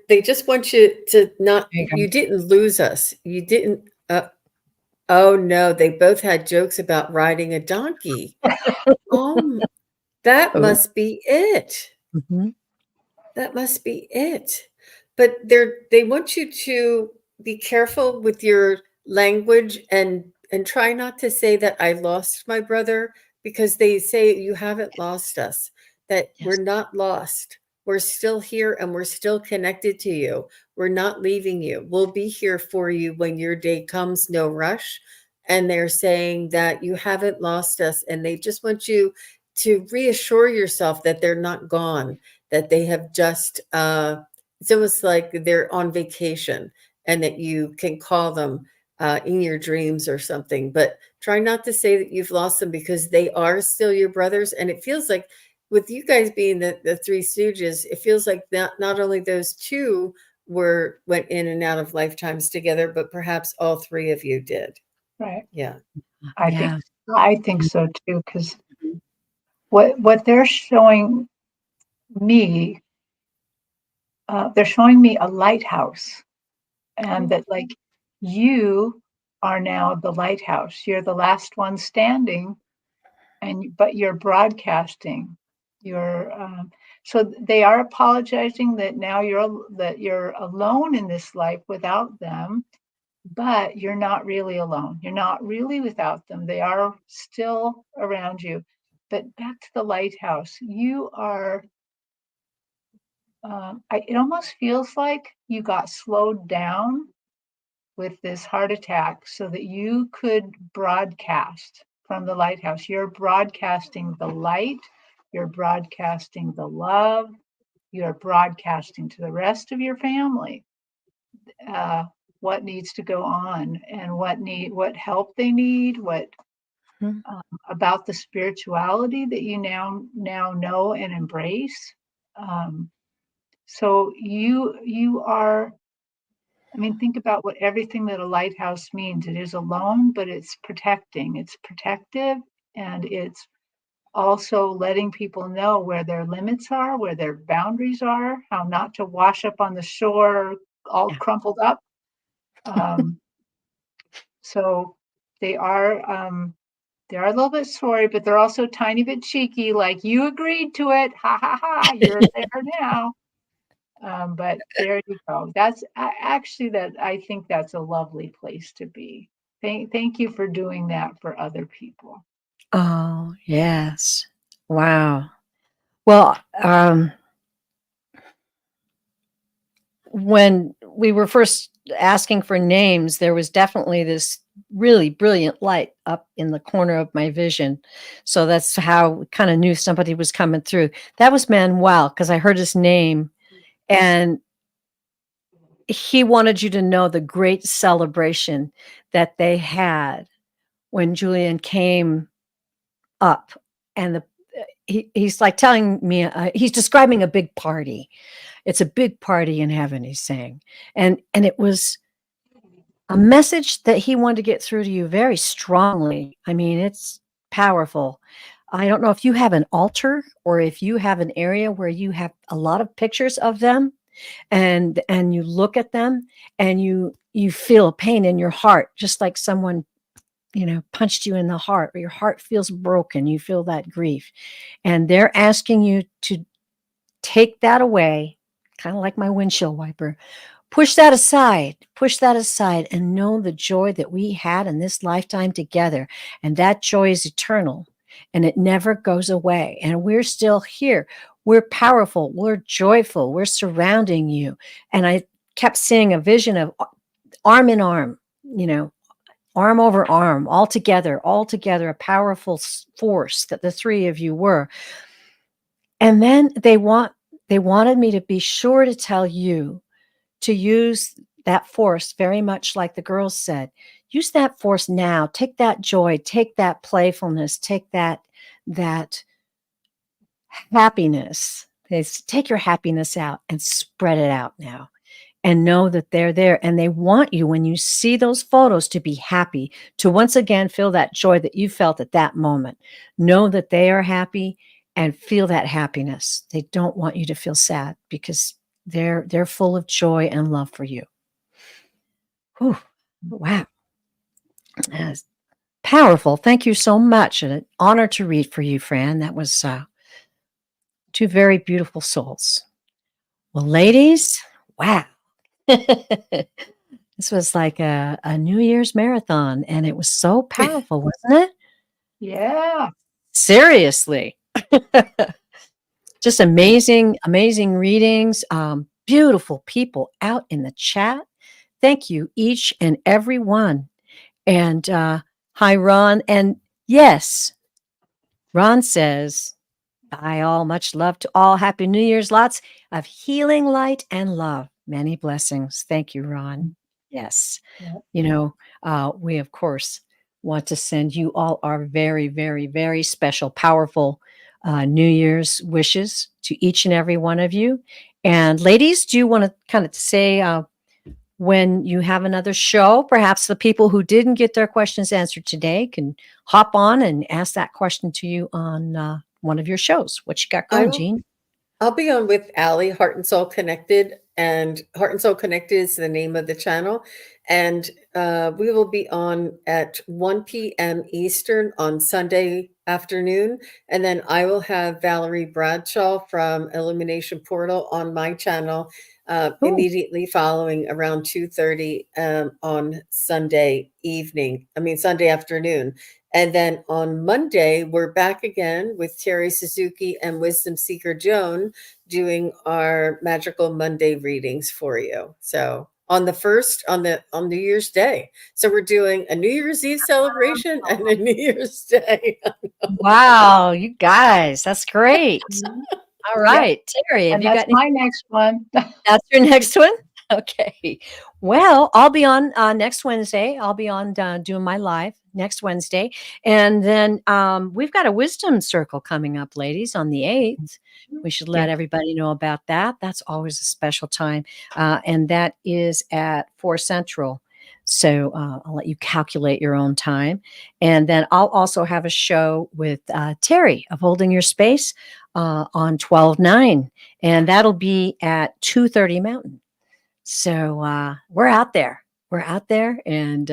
They just want you to not, There you go. you didn't lose us. You didn't oh no, they both had jokes about riding a donkey. Oh, that Oh. must be it. Mhm. That must be it. But they want you to be careful with your language, and try not to say that I lost my brother, because they say you haven't lost us, that we're Yes. not lost. We're still here and we're still connected to you. We're not leaving you. We'll be here for you when your day comes, no rush. And they're saying that you haven't lost us, and they just want you to reassure yourself that they're not gone, that they have just it's almost like they're on vacation, and that you can call them in your dreams or something. But try not to say that you've lost them, because they are still your brothers. And it feels like, with you guys being the Three Stooges, it feels like not only those two went in and out of lifetimes together, but perhaps all three of you did. Right. Yeah. I Yeah. think so too, because Mhm. what they're showing me, they're showing me a lighthouse, and that like you are now the lighthouse. You're the last one standing, but you're broadcasting. You're so they are apologizing that now you're alone in this life without them, but you're not really alone. You're not really without them. They are still around you. But back to the lighthouse, you are. It almost feels like you got slowed down with this heart attack so that you could broadcast from the lighthouse. You're broadcasting the light, you're broadcasting the love, you're broadcasting to the rest of your family uh, what needs to go on, and what help they need, what Mhm. about the spirituality that you now know and embrace. Um, so you are, I mean, think about what everything that a lighthouse means. It is alone, but it's protecting. It's protective, and it's also letting people know where their limits are, where their boundaries are, how not to wash up on the shore all Yeah. crumpled up. Um, so they are they're a little bit sorry, but they're also a tiny bit cheeky, like you agreed to it. Ha ha ha, you're there now. But there you go. Actually, that I think that's a lovely place to be. Thank you for doing that for other people. Oh, yes. Wow. Well, when we were first asking for names, there was definitely this really brilliant light up in the corner of my vision. So that's how we kind of knew somebody was coming through. That was Manuel, because I heard his name, and he wanted you to know the great celebration that they had when Julian came up. And he's like telling me, he's describing a big party. It's a big party in heaven, he's saying. And it was a message that he wanted to get through to you very strongly. I mean, it's powerful. I don't know if you have an altar, or if you have an area where you have a lot of pictures of them, and you look at them, and you feel a pain in your heart, just like someone, punched you in the heart, or your heart feels broken. You feel that grief. And they're asking you to take that away, kind of like my windshield wiper. Push that aside, and know the joy that we had in this lifetime together. And that joy is eternal, and it never goes away. And we're still here. We're powerful. We're joyful. We're surrounding you. And I kept seeing a vision of arm in arm, arm over arm, all together, a powerful force that the three of you were. And then they wanted me to be sure to tell you to use that force, very much like the girls said. Use that force now. Take that joy, take that playfulness, take that happiness. Take your happiness out and spread it out now. And know that they're there, and they want you, when you see those photos, to be happy, to once again feel that joy that you felt at that moment. Know that they are happy and feel that happiness. They don't want you to feel sad, because they're full of joy and love for you. Whew. Wow. That's powerful. Thank you so much. An honor to read for you, Fran. That was two very beautiful souls. Well, ladies, wow. This was like a New Year's marathon, and it was so powerful, wasn't it? Yeah. Seriously. Just amazing, amazing readings. Beautiful people out in the chat. Thank you, each and every one. And hi, Ron. And yes, Ron says, bye all. Much love to all. Happy New Year's. Lots of healing, light, and love. Many blessings. Thank you, Ron. Yes. We, of course, want to send you all our very, very, very special, powerful New Year's wishes to each and every one of you. And ladies, do you want to kind of say when you have another show, perhaps the people who didn't get their questions answered today can hop on and ask that question to you on one of your shows? What you got going, Jean? I'll be on with Allie, Heart and Soul Connected, and Heart and Soul Connected is the name of the channel. And we will be on at 1 p.m. Eastern on Sunday afternoon. And then I will have Valerie Bradshaw from Illumination Portal on my channel immediately following around 2:30 on Sunday afternoon. And then on Monday, we're back again with Terri Suzuki and Wisdom Seeker Joan doing our Magical Monday readings for you. So on the first, on New Year's Day. So we're doing a New Year's Eve celebration and a New Year's Day. Wow, you guys, that's great. All right, Terri, have And you that's got any? my next one. That's your next one? Okay. Well, I'll be on next Wednesday. I'll be on doing my live next Wednesday. And then we've got a wisdom circle coming up, ladies, on the 8th. We should let everybody know about that. That's always a special time. And that is at 4 Central. So I'll let you calculate your own time. And then I'll also have a show with Terri of Holding Your Space on 12/9. And that'll be at 2:30 Mountain. So we're out there. We're out there, and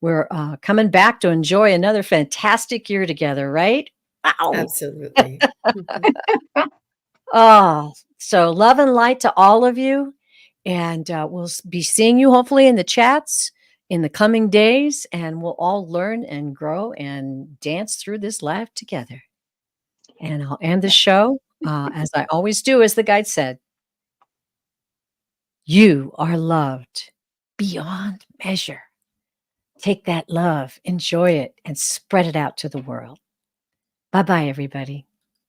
we're coming back to enjoy another fantastic year together, right? Wow. Absolutely. Oh, so love and light to all of you. And we'll be seeing you hopefully in the chats in the coming days, and we'll all learn and grow and dance through this life together. And I'll end the show as I always do, as the guide said. You are loved beyond measure. Take that love, enjoy it, and spread it out to the world. Bye-bye, everybody.